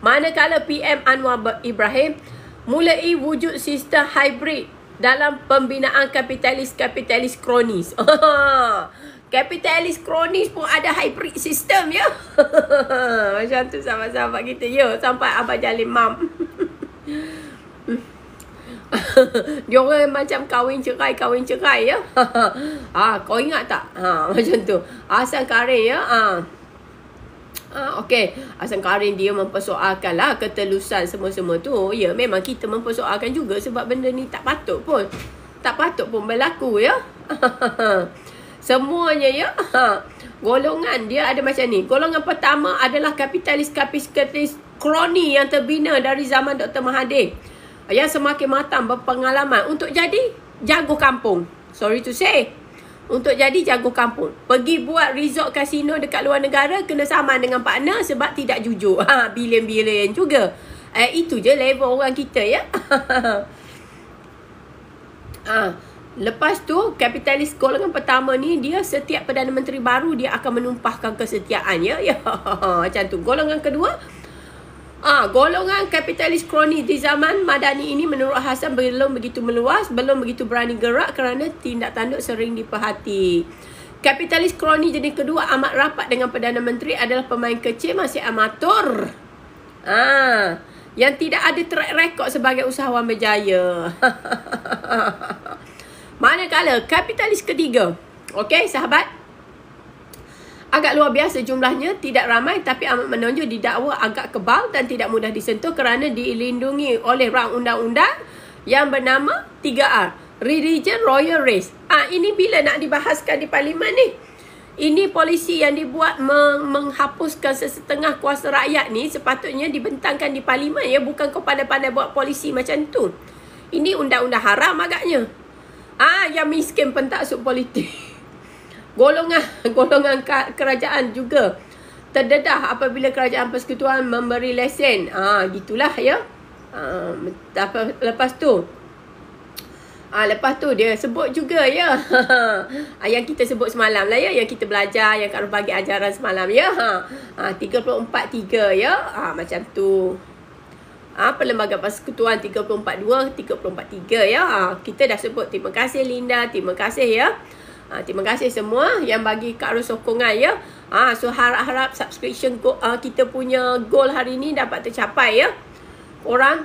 Manakala PM Anwar Ibrahim mulai wujud sistem hybrid dalam pembinaan kapitalis kronis. Kapitalis kronis pun ada hybrid sistem ya. Macam tu sahabat-sahabat kita ya, sampai Abang Jalil mam. Dia orang macam kahwin cerai ya. Kau ingat tak? Macam tu. Hasan Karim ya. Okey, Hasan Karim dia mempersoalkan lah ketelusan semua-semua tu. Ya, memang kita mempersoalkan juga sebab benda ni tak patut pun. Tak patut pun berlaku ya. Semuanya ya. Golongan dia ada macam ni. Golongan pertama adalah kapitalis kroni yang terbina dari zaman Dr. Mahathir, yang semakin matang berpengalaman untuk jadi jago kampung. Sorry to say, untuk jadi jago kampung. Pergi buat resort kasino dekat luar negara, kena saman dengan partner sebab tidak jujur. Bilion-bilion juga. Itu je level orang kita ya. Lepas tu, kapitalis golongan pertama ni, dia setiap Perdana Menteri baru, dia akan menumpahkan kesetiaan ya. Macam tu. Golongan kedua, golongan kapitalis kroni di zaman Madani ini menurut Hasan belum begitu meluas, belum begitu berani gerak kerana tindak tanduk sering diperhati. Kapitalis kroni jenis kedua amat rapat dengan Perdana Menteri adalah pemain kecil, masih amatur. Yang tidak ada track record sebagai usahawan berjaya. Manakala kapitalis ketiga, okey sahabat, agak luar biasa jumlahnya, tidak ramai tapi amat menonjol, didakwa agak kebal dan tidak mudah disentuh kerana dilindungi oleh rang undang-undang yang bernama 3R, Religion Royal Race. Ini bila nak dibahaskan di parlimen ni? Ini polisi yang dibuat menghapuskan sesetengah kuasa rakyat ni sepatutnya dibentangkan di parlimen ya, bukan kau pandai-pandai buat polisi macam tu. Ini undang-undang haram agaknya. Yang miskin pun tak masuk politik. Golongan kerajaan juga terdedah apabila kerajaan persekutuan memberi lesen. Gitulah ya. Lepas tu dia sebut juga ya. Yang kita sebut semalam lah ya, yang kita belajar, yang Kak Ros bagi ajaran semalam ya. 34.3 ya. Macam tu. Perlembagaan persekutuan 34.2, 34.3 ya. Kita dah sebut. Terima kasih Linda, terima kasih ya. Terima kasih semua yang bagi Kak Ros sokongan ya. So harap-harap subscription kita punya goal hari ni dapat tercapai ya. Korang.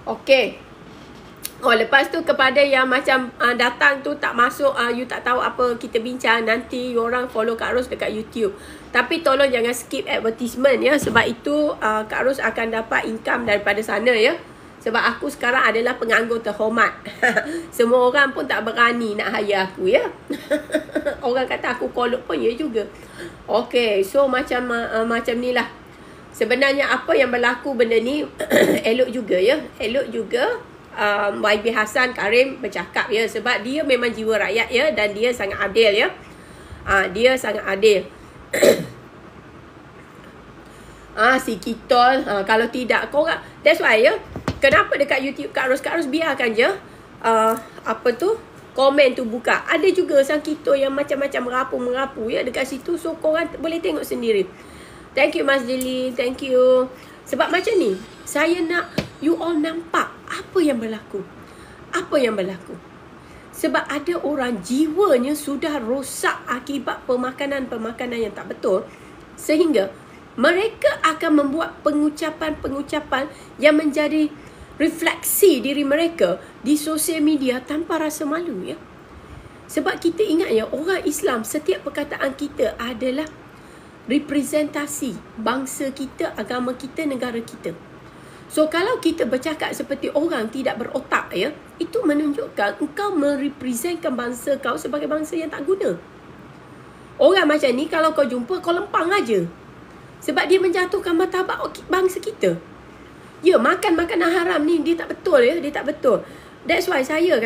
Okey. Lepas tu kepada yang macam datang tu tak masuk, you tak tahu apa kita bincang, nanti you orang follow Kak Ros dekat YouTube. Tapi tolong jangan skip advertisement ya, sebab itu Kak Ros akan dapat income daripada sana ya. Sebab aku sekarang adalah penganggur terhormat. Semua orang pun tak berani nak hire aku ya. Orang kata aku kolok pun ya juga. Okay, so macam ni lah. Sebenarnya apa yang berlaku benda ni elok juga ya. Elok juga YB Hasan Karim bercakap ya. Sebab dia memang jiwa rakyat ya. Dan dia sangat adil ya. Dia sangat adil. Si Kitol, kalau tidak korang, that's why ya. Kenapa dekat YouTube Kak Ros biarkan je komen tu buka. Ada juga sang Kitol yang macam-macam merapu ya dekat situ. So korang boleh tengok sendiri. Thank you Mas Jeli, thank you. Sebab macam ni, saya nak you all nampak apa yang berlaku. Sebab ada orang jiwanya sudah rosak akibat pemakanan yang tak betul. Sehingga mereka akan membuat pengucapan-pengucapan yang menjadi refleksi diri mereka di sosial media tanpa rasa malu ya. Sebab kita ingat ya, orang Islam, setiap perkataan kita adalah representasi bangsa kita, agama kita, negara kita. So kalau kita bercakap seperti orang tidak berotak ya, itu menunjukkan engkau merepresentkan bangsa kau sebagai bangsa yang tak guna. Orang macam ni kalau kau jumpa, kau lempang aja. Sebab dia menjatuhkan martabat bangsa kita. Ya, makan makanan haram ni dia tak betul ya, dia tak betul. That's why saya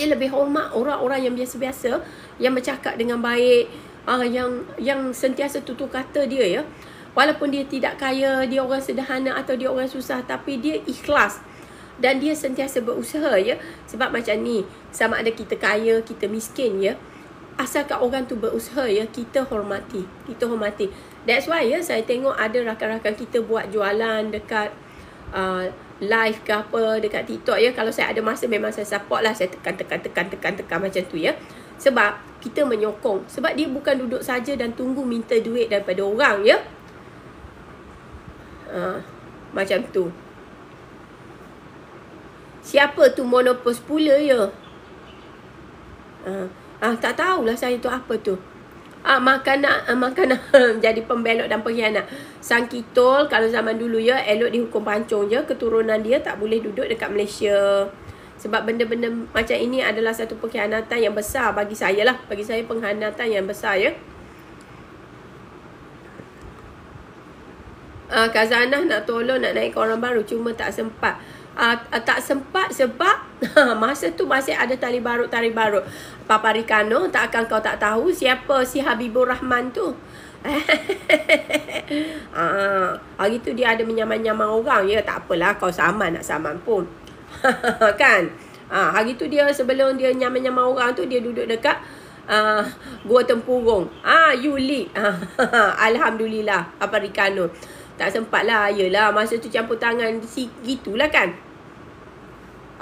lebih hormat orang-orang yang biasa-biasa, yang bercakap dengan baik, yang sentiasa tutur kata dia ya. Walaupun dia tidak kaya, dia orang sederhana atau dia orang susah, tapi dia ikhlas dan dia sentiasa berusaha ya. Sebab macam ni, sama ada kita kaya, kita miskin ya, asalkan orang tu berusaha ya, kita hormati. That's why ya, saya tengok ada rakan-rakan kita buat jualan dekat live ke apa dekat TikTok ya. Kalau saya ada masa memang saya support lah. Saya tekan macam tu ya. Sebab kita menyokong. Sebab dia bukan duduk saja dan tunggu minta duit daripada orang ya. Macam tu. Siapa tu monopos pula ya? Tak tahulah saya tu apa tu. Makanan jadi pembelot dan pengkhianat. Sang Kitol kalau zaman dulu ya, elok dihukum pancung je. Keturunan dia tak boleh duduk dekat Malaysia. Sebab benda-benda macam ini adalah satu pengkhianatan yang besar bagi saya lah. Bagi saya pengkhianatan yang besar ya. Khazanah nak tolong nak naik orang baru cuma tak sempat. Tak sempat sebab masa tu masih ada tali barut. Papa Ricano, tak akan kau tak tahu siapa si Habibur Rahman tu. Hari tu dia ada menyaman-nyaman orang ya. Tak apalah, kau saman nak saman pun. Kan? Hari tu dia sebelum dia nyaman-nyaman orang tu, dia duduk dekat Gua Tempurung. You lead. Alhamdulillah Papa Ricano. Tak sempat lah. Yelah masa tu campur tangan gitulah kan.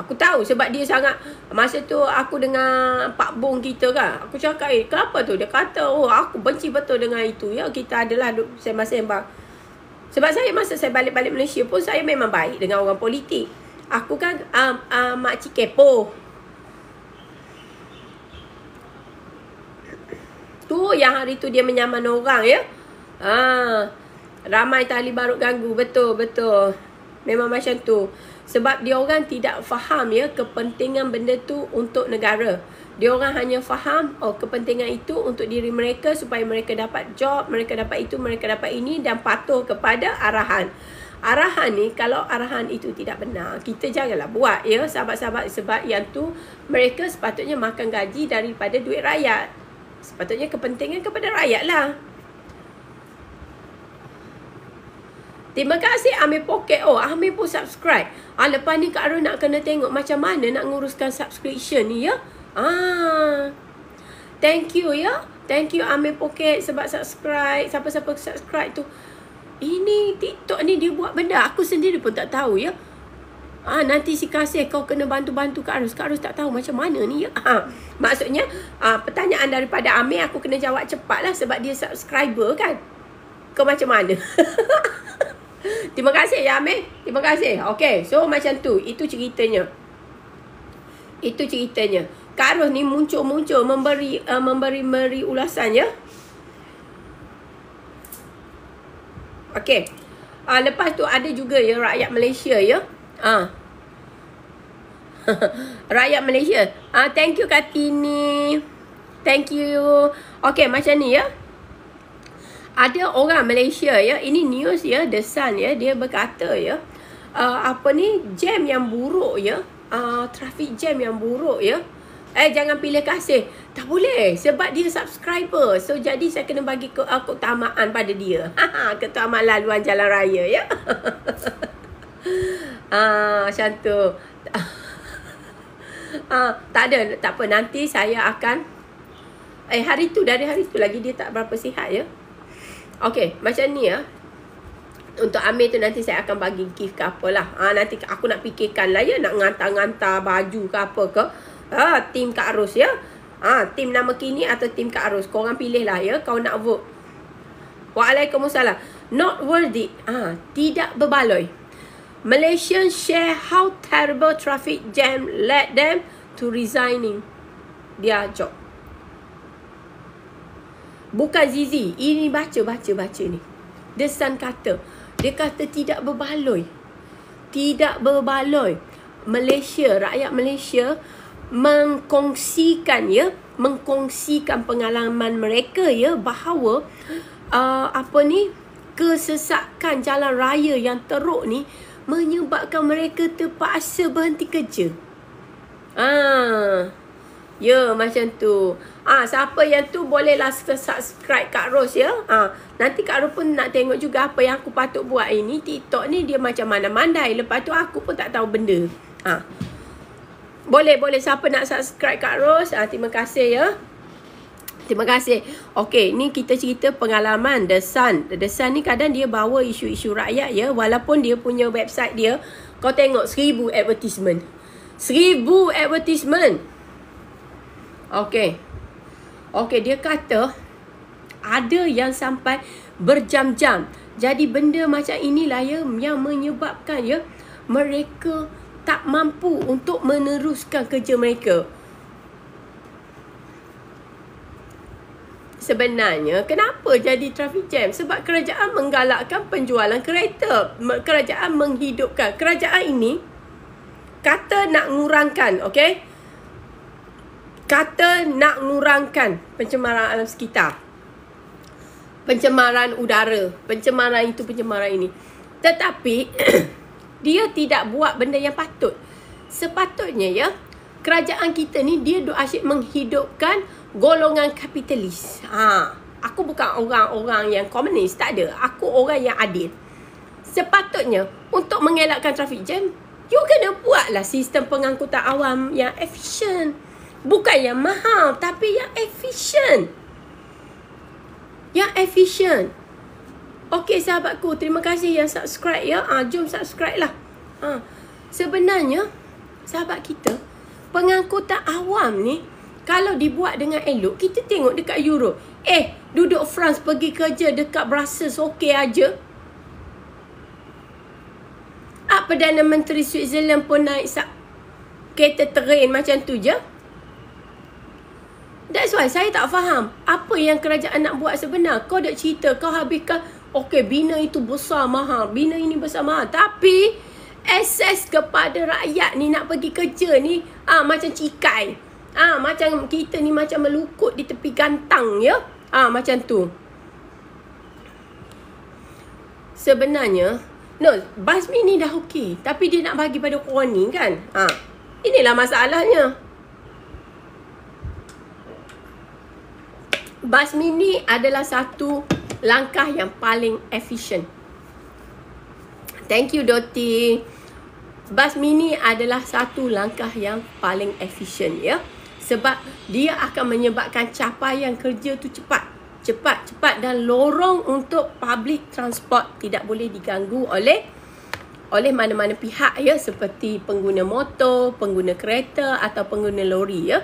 Aku tahu sebab dia sangat. Masa tu aku dengan Pak Bong kita kan. Aku cakap kenapa tu? Dia kata aku benci betul dengan itu ya. Kita adalah sembang-sembang. Sebab saya masa saya balik-balik Malaysia pun, saya memang baik dengan orang politik. Aku kan makcik kepo. Tu yang hari tu dia menyaman orang ya. Ramai tali barut ganggu. Betul. Memang macam tu. Sebab dia orang tidak faham ya kepentingan benda tu untuk negara. Dia orang hanya faham kepentingan itu untuk diri mereka supaya mereka dapat job, mereka dapat itu, mereka dapat ini dan patuh kepada arahan. Arahan ni, kalau arahan itu tidak benar, kita janganlah buat ya sahabat-sahabat. Sebab yang tu mereka sepatutnya makan gaji daripada duit rakyat. Sepatutnya kepentingan kepada rakyat lah. Terima kasih Amir Pocket. Amir pun subscribe. Lepas ni Kak Ros nak kena tengok macam mana nak nguruskan subscription ni ya. Thank you ya. Thank you Amir Pocket sebab subscribe. Siapa-siapa subscribe tu. Ini TikTok ni dia buat benda aku sendiri pun tak tahu ya. Nanti si Kasih kau kena bantu-bantu Kak Ros. Kak Ros tak tahu macam mana ni ya. Maksudnya pertanyaan daripada Amir aku kena jawab cepat lah sebab dia subscriber kan. Kau macam mana? Terima kasih ya Amir. Terima kasih. Okay, so macam tu. Itu ceritanya. Kak Ros ni muncul-muncul memberi ulasan ya. Okay. Lepas tu ada juga ya rakyat Malaysia ya. Rakyat Malaysia. Thank you Kartini. Thank you. Okay, macam ni ya. Ada orang Malaysia ya, ini news ya, The Sun ya, dia berkata ya, jam yang buruk ya, traffic jam yang buruk ya. Jangan pilih Kasih. Tak boleh sebab dia subscriber. So jadi saya kena bagi keutamaan pada dia. Keutamaan laluan jalan raya ya. Macam tu. Tak ada, tak apa, nanti saya akan dari hari tu lagi dia tak berapa sihat ya. Okay, macam ni ya. Untuk Amir tu nanti saya akan bagi gift ke apalah. Nanti aku nak fikirkan lah ya. Nak ngantar-ngantar baju ke apa ke. Tim Kak Ros ya. Tim nama kini atau tim Kak Ros. Korang pilih lah ya. Kau nak vote. Waalaikumsalam. Not worth it. Tidak berbaloi. Malaysians share how terrible traffic jam led them to resigning their job. Bukan Zizi. Ini baca ni. The Sun kata. Dia kata tidak berbaloi. Tidak berbaloi. Malaysia, rakyat Malaysia mengkongsikan pengalaman mereka ya bahawa kesesakan jalan raya yang teruk ni menyebabkan mereka terpaksa berhenti kerja. Ya, macam tu. Siapa yang tu bolehlah subscribe Kak Ros ya. Nanti Kak Ros pun nak tengok juga apa yang aku patut buat ini. TikTok ni dia macam mana mandai. Lepas tu aku pun tak tahu benda. Boleh siapa nak subscribe Kak Ros. Terima kasih ya. Terima kasih. Okey, ni kita cerita pengalaman The Sun. The Sun ni kadang dia bawa isu-isu rakyat ya. Walaupun dia punya website dia, kau tengok 1000 advertisement. 1000 advertisement. Okey. Okey, dia kata ada yang sampai berjam-jam. Jadi benda macam inilah ya yang menyebabkan ya mereka tak mampu untuk meneruskan kerja mereka. Sebenarnya, kenapa jadi traffic jam? Sebab kerajaan menggalakkan penjualan kereta. Kerajaan menghidupkan. Kerajaan ini kata nak ngurangkan, okey? Kata nak ngurangkan pencemaran alam sekitar. Pencemaran udara. Pencemaran itu, pencemaran ini. Tetapi, dia tidak buat benda yang patut. Sepatutnya ya, kerajaan kita ni dia duk asyik menghidupkan golongan kapitalis. Aku bukan orang-orang yang komunis, tak ada. Aku orang yang adil. Sepatutnya untuk mengelakkan traffic jam, you kena buatlah sistem pengangkutan awam yang efisien. Bukan yang mahal, tapi yang efisien. Yang efisien. Okey sahabatku, terima kasih yang subscribe ya. Jom subscribe lah. Sebenarnya sahabat kita, pengangkutan awam ni kalau dibuat dengan elok, kita tengok dekat Europe. Duduk France pergi kerja dekat Brussels okey aja. Perdana Menteri Switzerland pun naik kereta train macam tu je. That's why saya tak faham apa yang kerajaan nak buat sebenar. Kau dah cerita, kau habiskan, okey bina itu besar mahal, bina ini besar mahal. Tapi akses kepada rakyat ni nak pergi kerja ni macam cikai. Macam kita ni macam melukut di tepi gantang ya. Macam tu. Sebenarnya, bas mini dah okey. Tapi dia nak bagi pada korang ni kan. Inilah masalahnya. Bas mini adalah satu langkah yang paling efisien. Thank you Doti. Bas mini adalah satu langkah yang paling efisien ya. Sebab dia akan menyebabkan capaian kerja tu cepat. Cepat dan lorong untuk public transport tidak boleh diganggu oleh mana-mana pihak ya. Seperti pengguna motor, pengguna kereta atau pengguna lori ya.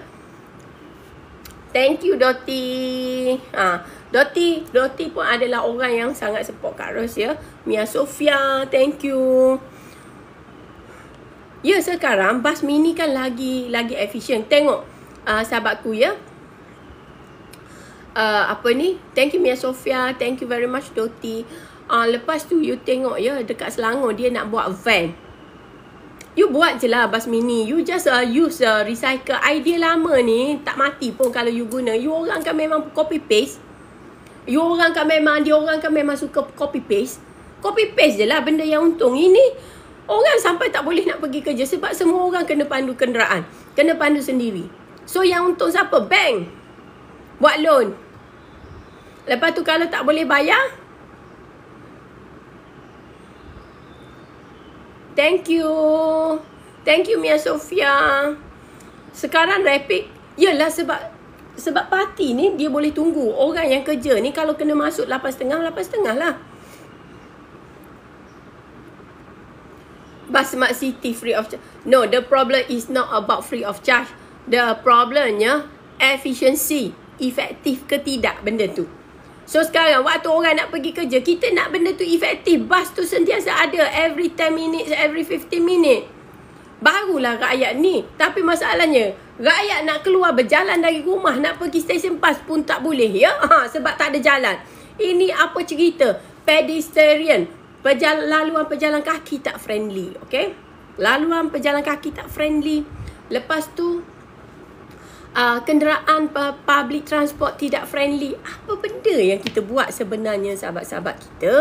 Thank you Doti. Doti pun adalah orang yang sangat support Kak Ros ya. Mia Sofia, thank you. Ya, sekarang bas mini kan lagi efisien. Tengok sahabatku ya. Thank you Mia Sofia, thank you very much Doti. Lepas tu you tengok ya, dekat Selangor dia nak buat van. You buat je lah bas mini. You just use recycle. Idea lama ni tak mati pun kalau you guna. You orang kan memang copy paste. Dia orang kan memang suka copy paste. Copy paste je lah benda yang untung. Ini orang sampai tak boleh nak pergi kerja sebab semua orang kena pandu kenderaan. Kena pandu sendiri. So yang untung siapa? Bank. Buat loan. Lepas tu kalau tak boleh bayar, thank you. Thank you Mia Sofia. Sekarang rapid. Yelah sebab parti ni dia boleh tunggu. Orang yang kerja ni kalau kena masuk 8.30 lah. Bus Smart City free of charge. No, the problem is not about free of charge. The problemnya efficiency. Efektif ke tidak benda tu. So sekarang waktu orang nak pergi kerja, kita nak benda tu efektif. Bas tu sentiasa ada every 10 minutes, every 15 minutes. Barulah rakyat ni. Tapi masalahnya, rakyat nak keluar berjalan dari rumah, nak pergi stesen bas pun tak boleh ya. Sebab tak ada jalan. Ini apa cerita? Pedestrian. Laluan pejalan kaki tak friendly. Okay? Laluan pejalan kaki tak friendly. Lepas tu, kenderaan public transport tidak friendly. Apa benda yang kita buat sebenarnya sahabat-sahabat kita?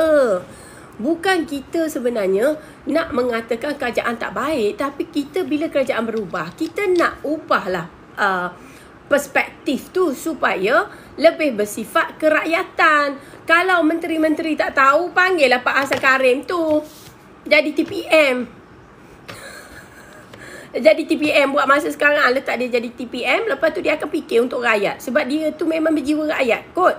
Bukan kita sebenarnya nak mengatakan kerajaan tak baik, tapi kita bila kerajaan berubah, kita nak ubahlah perspektif tu supaya lebih bersifat kerakyatan. Kalau menteri-menteri tak tahu, panggillah Pak Hassan Karim tu jadi TPM. jadi TPM buat masa sekarang, letak dia jadi TPM, lepas tu dia akan fikir untuk rakyat. Sebab dia tu memang berjiwa rakyat kot.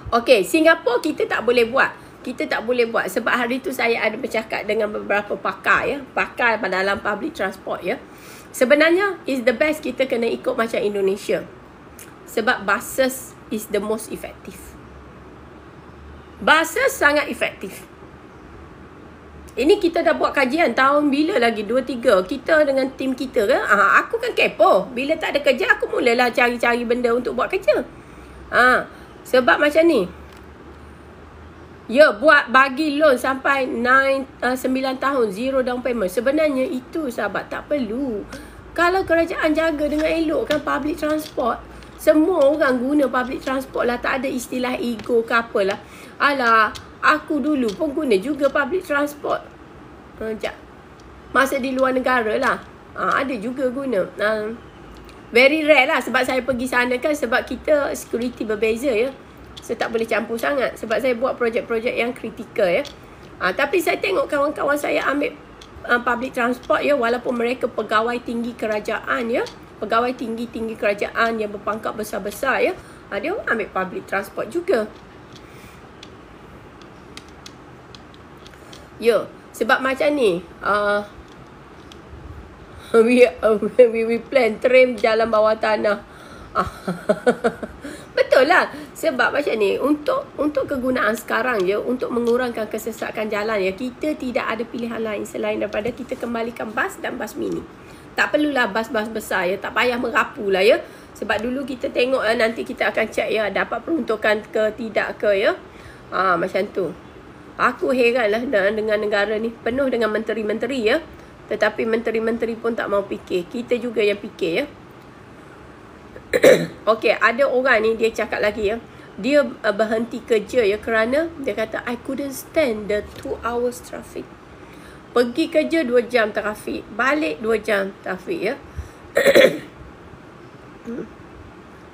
Okey, Singapura kita tak boleh buat. Kita tak boleh buat sebab hari tu saya ada bercakap dengan beberapa pakar ya, pakar dalam public transport ya. Sebenarnya is the best kita kena ikut macam Indonesia. Sebab buses is the most effective. Buses sangat efektif. Ini kita dah buat kajian tahun bila lagi 2-3 kita dengan tim kita kan. Aku kan kepo. Bila tak ada kerja aku mulalah cari-cari benda untuk buat kerja. Sebab macam ni. Ya, buat bagi loan sampai 9 tahun, zero down payment. Sebenarnya itu sahabat tak perlu. Kalau kerajaan jaga dengan elok kan public transport, semua orang guna public transport lah. Tak ada istilah ego ke apalah. Alah, aku dulu pun guna juga public transport. Masa di luar negara lah. Ada juga guna. Very rare lah sebab saya pergi sana kan, sebab kita security berbeza ya. Saya tak boleh campur sangat sebab saya buat projek-projek yang kritikal ya. Tapi saya tengok kawan-kawan saya ambil public transport ya, walaupun mereka pegawai tinggi kerajaan ya, pegawai tinggi-tinggi kerajaan yang berpangkat besar-besar ya, dia ambil public transport juga. Ya, sebab macam ni we plan tram jalan bawah tanah. Betul lah. Sebab macam ni, untuk kegunaan sekarang je, untuk mengurangkan kesesakan jalan ya, kita tidak ada pilihan lain selain daripada kita kembalikan bas dan bas mini. Tak perlulah bas-bas besar ya, tak payah merapu lah ya. Sebab dulu kita tengok nanti kita akan cek ya, dapat peruntukan ke tidak ke ya. Macam tu. Aku heran lah dengan negara ni, penuh dengan menteri-menteri ya. Tetapi menteri-menteri pun tak mau fikir. Kita juga yang fikir ya. Okey, ada orang ni dia cakap lagi ya. Dia berhenti kerja ya kerana dia kata I couldn't stand the 2 hours traffic. Pergi kerja 2 jam trafik, balik 2 jam trafik ya.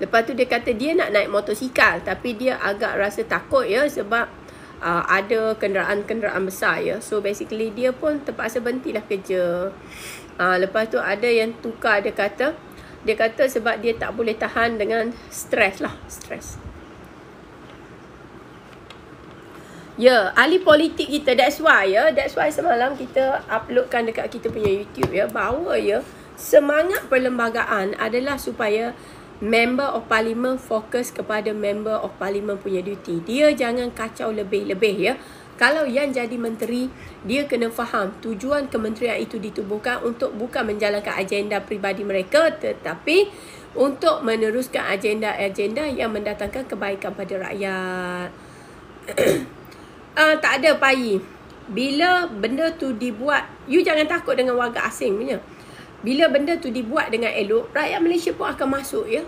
Lepas tu dia kata dia nak naik motosikal tapi dia agak rasa takut ya sebab ada kenderaan-kenderaan besar ya. So basically dia pun terpaksa berhentilah kerja. Lepas tu ada yang tukar, dia kata sebab dia tak boleh tahan dengan stres lah, stres. Ya, ahli politik kita, that's why semalam kita uploadkan dekat kita punya YouTube ya, bahawa ya semangat perlembagaan adalah supaya member of parliament fokus kepada member of parliament punya duty. Dia jangan kacau lebih-lebih ya. Kalau yang jadi menteri, dia kena faham tujuan kementerian itu ditubuhkan untuk bukan menjalankan agenda peribadi mereka, tetapi untuk meneruskan agenda-agenda yang mendatangkan kebaikan pada rakyat. Tak ada payi. Bila benda tu dibuat, you jangan takut dengan warga asing punya. Bila benda tu dibuat dengan elok, rakyat Malaysia pun akan masuk ya.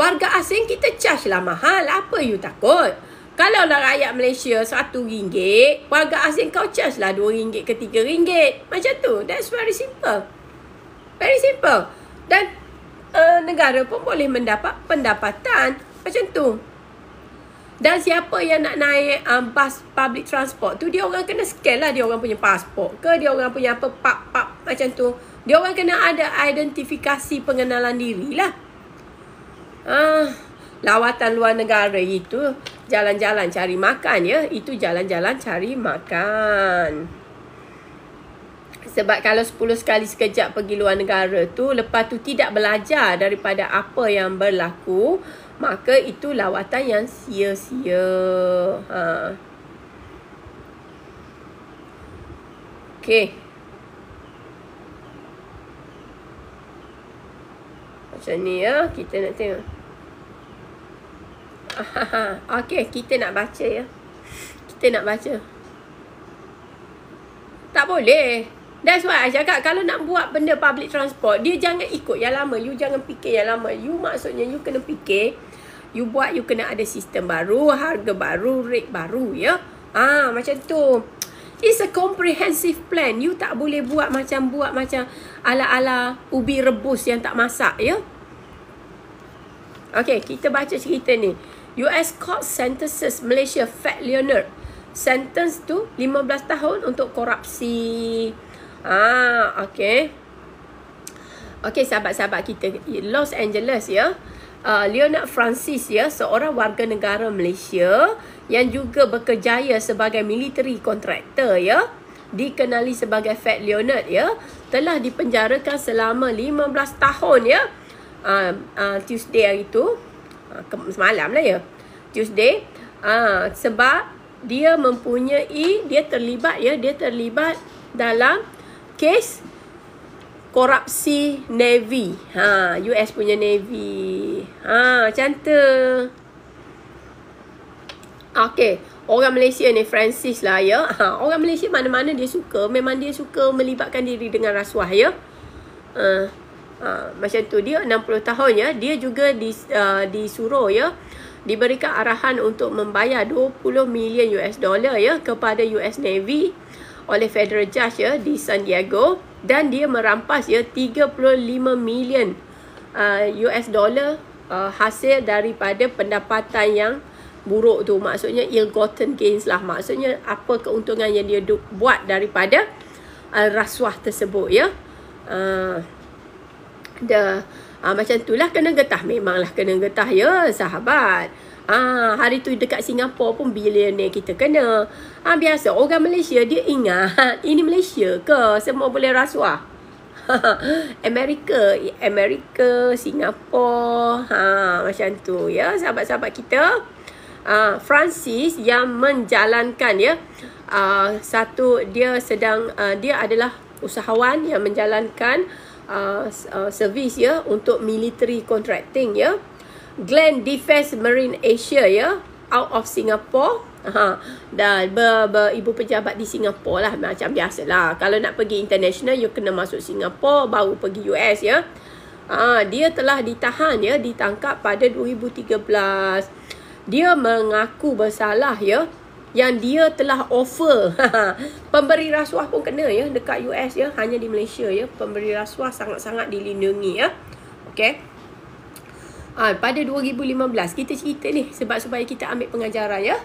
Warga asing kita charge lah mahal. Apa you takut? Kalau lah rakyat Malaysia RM1, warga asing kau charge lah RM2 ke RM3. Macam tu. That's very simple. Very simple. Dan negara pun boleh mendapat pendapatan. Macam tu. Dan siapa yang nak naik bas public transport tu, dia orang kena scan lah dia orang punya pasport ke, dia orang punya apa, pap macam tu. Dia orang kena ada identifikasi pengenalan diri lah. Lawatan luar negara itu jalan-jalan cari makan ya. Itu jalan-jalan cari makan. Sebab kalau 10 sekali sekejap pergi luar negara tu, lepas tu tidak belajar daripada apa yang berlaku, maka itu lawatan yang sia-sia. Okey. Macam ni ya, kita nak tengok. Okey, kita nak baca ya. Kita nak baca. Tak boleh. That's why I cakap kalau nak buat benda public transport, dia jangan ikut yang lama. You jangan fikir yang lama. You maksudnya you kena fikir, you buat, you kena ada sistem baru, harga baru, rate baru ya. Macam tu. It's a comprehensive plan. You tak boleh buat macam ala-ala ubi rebus yang tak masak ya. Okey, kita baca cerita ni. US court sentences Malaysia Fat Leonard. Sentence tu 15 tahun untuk korupsi. Okay. Okay, sahabat-sahabat kita, Los Angeles ya. Leonard Francis ya, seorang warga negara Malaysia yang juga bekerjaya sebagai military contractor ya, dikenali sebagai Fat Leonard ya, telah dipenjarakan selama 15 tahun ya. Tuesday hari tu, semalam lah ya, Tuesday, sebab dia terlibat dalam kes korupsi Navy. US punya Navy. Macam tu. Okay, orang Malaysia ni Francis lah ya. Orang Malaysia mana-mana dia suka, memang dia suka melibatkan diri dengan rasuah ya. Macam tu, dia 60 tahun ya. Dia juga disuruh ya, diberikan arahan untuk membayar 20 million US dollar ya kepada US Navy oleh federal judge ya di San Diego, dan dia merampas ya 35 million US dollar hasil daripada pendapatan yang buruk tu. Maksudnya ill-gotten gains lah. Maksudnya apa keuntungan yang dia buat daripada rasuah tersebut ya. Macam tu lah, kena getah. Memanglah kena getah ya sahabat. Hari tu dekat Singapura pun billionaire kita kena. Biasa orang Malaysia dia ingat ini Malaysia ke semua boleh rasuah. Amerika, Singapura, macam tu ya sahabat-sahabat kita. Francis yang menjalankan ya, dia adalah usahawan yang menjalankan servis ya untuk military contracting ya. Glenn Defence Marine Asia ya, out of Singapore. Dan ibu pejabat di Singapura lah, macam biasalah. Kalau nak pergi international, you kena masuk Singapura baru pergi US ya. Dia telah ditahan ya, ditangkap pada 2013. Dia mengaku bersalah ya, yang dia telah offer. Pemberi rasuah pun kena ya dekat US ya, hanya di Malaysia ya pemberi rasuah sangat-sangat dilindungi ya. Okay. Pada 2015 kita cerita ni sebab supaya kita ambil pengajaran ya.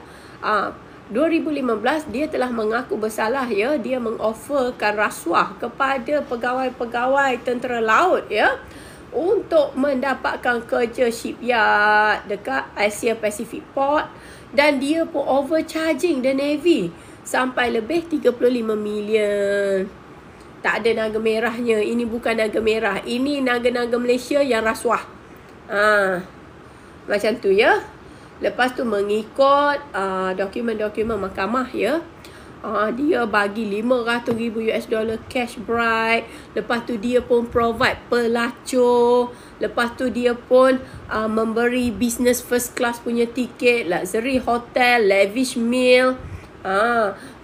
2015 dia telah mengaku bersalah ya, dia mengofferkan rasuah kepada pegawai-pegawai tentera laut ya untuk mendapatkan kerja shipyard dekat Asia Pacific Port, dan dia pun overcharging the Navy sampai lebih 35 million. Tak ada naga merahnya. Ini bukan naga merah. Ini naga-naga Malaysia yang rasuah. Macam tu ya. Lepas tu mengikut dokumen-dokumen mahkamah ya, dia bagi 500,000 US dollar cash bribe. Lepas tu dia pun provide pelacur. Lepas tu dia pun memberi business first class punya tiket, luxury hotel, lavish meal,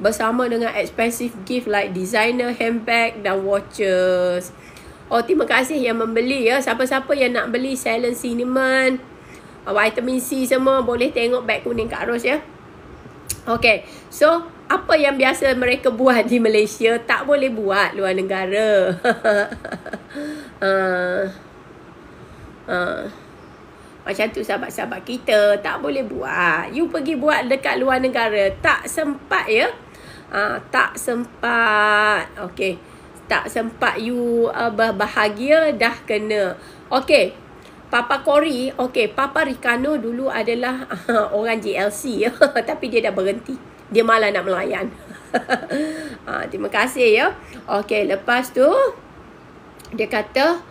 bersama dengan expensive gift like designer handbag dan watches. Terima kasih yang membeli ya. Siapa-siapa yang nak beli Ceylon Cinnamon, vitamin C semua, boleh tengok beg kuning Kak Ros ya. Okay, so apa yang biasa mereka buat di Malaysia tak boleh buat luar negara. Macam tu sahabat-sahabat kita, tak boleh buat. You pergi buat dekat luar negara, tak sempat ya. Tak sempat. Okay, tak sempat you berbahagia dah kena. Okay, Papa Cory, Papa Ricano dulu adalah orang JLC ya. Tapi dia dah berhenti. Dia malah nak melayan. Terima kasih ya. Okay, lepas tu dia kata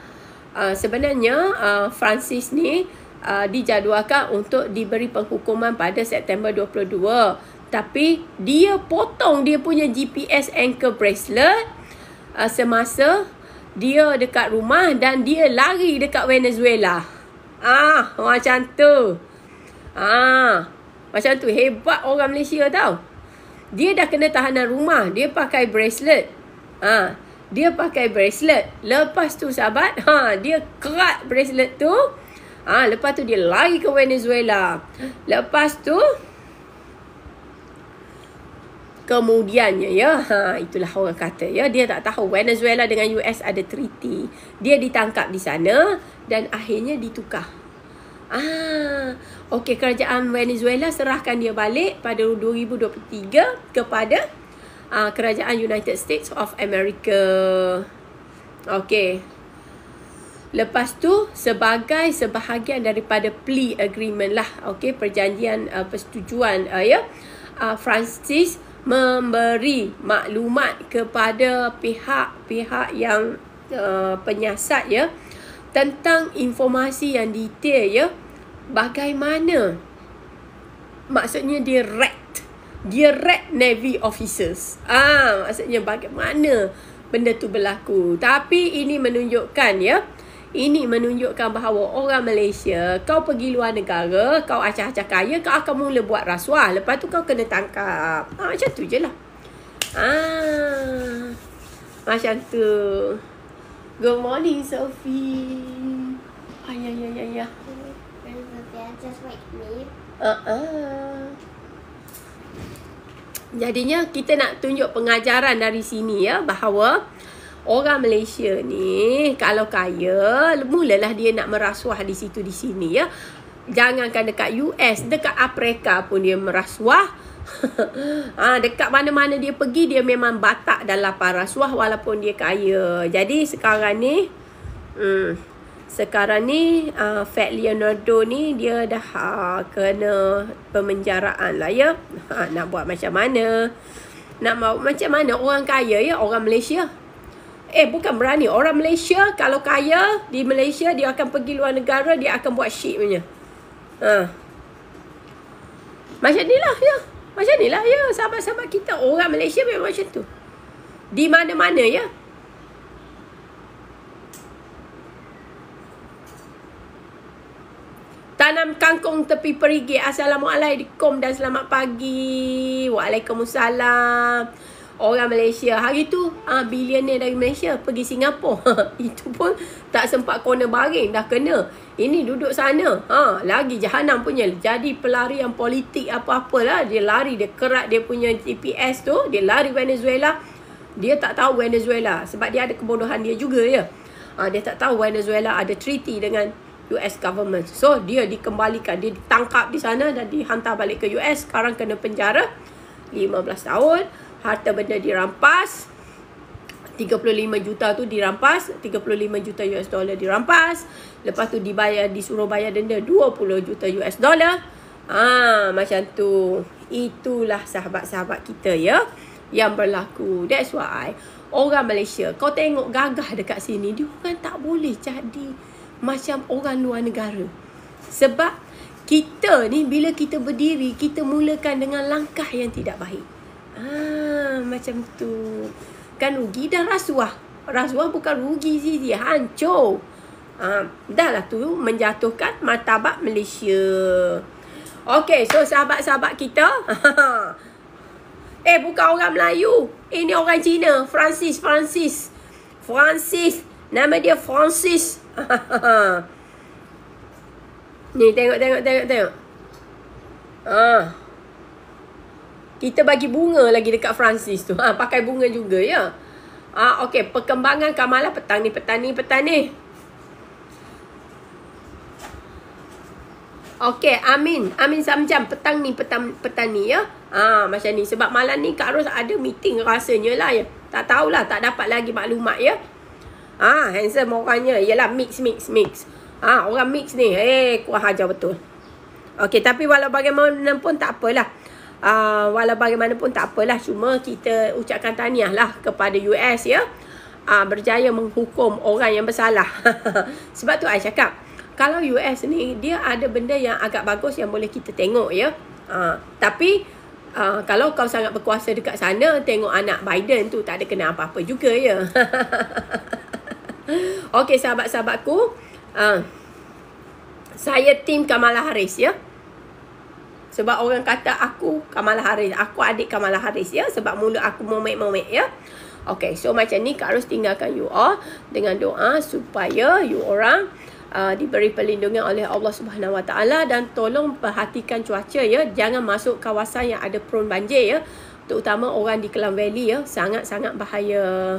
sebenarnya Francis ni dijadualkan untuk diberi penghukuman pada September 22. Tapi dia potong dia punya GPS ankle bracelet semasa dia dekat rumah, dan dia lari dekat Venezuela. Macam tu. Macam tu. Hebat orang Malaysia tau. Dia dah kena tahanan rumah, dia pakai bracelet. Dia pakai bracelet. Lepas tu sahabat, dia kerat bracelet tu. Lepas tu dia lari ke Venezuela. Lepas tu kemudiannya ya, itulah orang kata ya, dia tak tahu Venezuela dengan US ada treaty. Dia ditangkap di sana dan akhirnya ditukar. Okey, kerajaan Venezuela serahkan dia balik pada 2023 kepada kerajaan United States of America. Okey. Lepas tu sebagai sebahagian daripada plea agreement lah, okey, perjanjian persetujuan Francis memberi maklumat kepada pihak-pihak yang penyiasat ya tentang informasi yang detail ya, bagaimana maksudnya dia rat Navy officers. Maksudnya bagaimana benda tu berlaku. Tapi ini menunjukkan ya, ini menunjukkan bahawa orang Malaysia, kau pergi luar negara, kau acah-acah kaya, kau akan mula buat rasuah. Lepas tu kau kena tangkap. Macam tu je lah. Macam tu. Good morning, Sophie. Ya. Just wake me. Jadinya kita nak tunjuk pengajaran dari sini ya, bahawa orang Malaysia ni kalau kaya, mulalah dia nak merasuah di situ di sini ya. Jangankan dekat US, dekat Afrika pun dia merasuah. Dekat mana-mana dia pergi, dia memang batak dalam lapar rasuah walaupun dia kaya. Jadi sekarang ni Fat Leonardo ni dia dah kena pemenjaraan lah ya. Nak buat macam mana? Nak buat macam mana orang kaya ya, orang Malaysia? Bukan berani. Orang Malaysia kalau kaya di Malaysia, dia akan pergi luar negara, dia akan buat shit punya. Macam ni lah ya. Macam ni lah ya, sahabat-sahabat kita. Orang Malaysia memang macam tu. Di mana-mana ya. Tanam kangkung tepi perigi. Assalamualaikum dan selamat pagi. Waalaikumsalam. Orang Malaysia hari tu bilioner dari Malaysia pergi Singapura. Itu pun tak sempat corner baring, dah kena. Ini duduk sana. Lagi jahanam punya. Jadi pelarian politik apa-apalah. Dia lari, dia kerat dia punya GPS tu. Dia lari Venezuela. Dia tak tahu Venezuela. Sebab dia ada kebodohan dia juga ya. Dia tak tahu Venezuela ada treaty dengan US government. So dia dikembalikan. Dia ditangkap di sana dan dihantar balik ke US. Sekarang kena penjara 15 tahun. Harta benda dirampas. 35 juta tu dirampas. 35 juta US dollar dirampas. Lepas tu disuruh bayar denda 20 juta US dollar. Macam tu. Itulah sahabat-sahabat kita ya, yang berlaku. That's why orang Malaysia, kau tengok gagah dekat sini, dia orang tak boleh jadi macam orang luar negara. Sebab kita ni bila kita berdiri, kita mulakan dengan langkah yang tidak baik. Macam tu. Kan rugi dah rasuah. Rasuah bukan rugi Zizi, hancur. Dah lah tu menjatuhkan martabat Malaysia. Okay, so sahabat-sahabat kita. Bukan orang Melayu. Ini orang Cina. Francis. Nama dia Francis. Ni tengok. Kita bagi bunga lagi dekat Francis tu. Pakai bunga juga ya. Okey, perkembangan Kamala petani. Okey, Amin Samjam petani ya. Macam ni. Sebab malam ni Kak Ros ada meeting rasanya lah ya. Tak tahulah, tak dapat lagi maklumat ya. Handsome orangnya. Yalah, mix. Orang mix ni. Kurang ajar betul. Okey, tapi walau bagaimanapun tak apalah. Cuma kita ucapkan tahniah lah kepada US ya. Berjaya menghukum orang yang bersalah. Sebab tu I cakap, kalau US ni dia ada benda yang agak bagus yang boleh kita tengok ya. Tapi kalau kau sangat berkuasa dekat sana, tengok anak Biden tu tak ada kena apa-apa juga ya. Okey sahabat-sahabatku, saya tim Kamala Harris ya. Sebab orang kata aku Kamala Harris, aku adik Kamala Harris ya. Sebab mula aku momek ya. Okay, so macam ni Kak Ros tinggalkan you all dengan doa supaya you orang diberi perlindungan oleh Allah Subhanahu Wa Taala, dan tolong perhatikan cuaca ya. Jangan masuk kawasan yang ada prone banjir ya. Terutama orang di Klang Valley ya, sangat-sangat bahaya.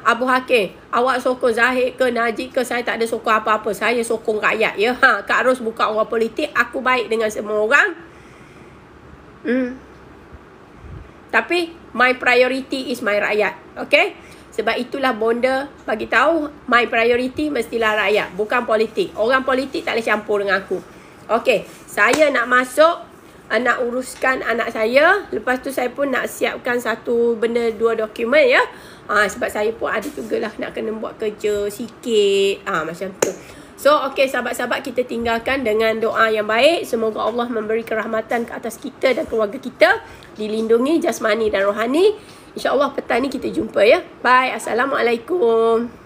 Abu Hakim, awak sokong Zahid ke Najib ke, saya tak ada sokong apa-apa. Saya sokong rakyat ya. Kak Ros bukan orang politik, aku baik dengan semua orang. Tapi my priority is my rakyat. Okay? Sebab itulah bonda bagi tahu my priority mestilah rakyat, bukan politik. Orang politik tak boleh campur dengan aku. Okay, saya nak masuk, nak uruskan anak saya. Lepas tu saya pun nak siapkan satu benda, 2 dokumen ya. Sebab saya pun ada jugalah nak kena buat kerja sikit. Macam tu. So, okay sahabat-sahabat, kita tinggalkan dengan doa yang baik. Semoga Allah memberi kerahmatan ke atas kita dan keluarga kita. Dilindungi jasmani dan rohani. InsyaAllah petang ni kita jumpa ya. Bye. Assalamualaikum.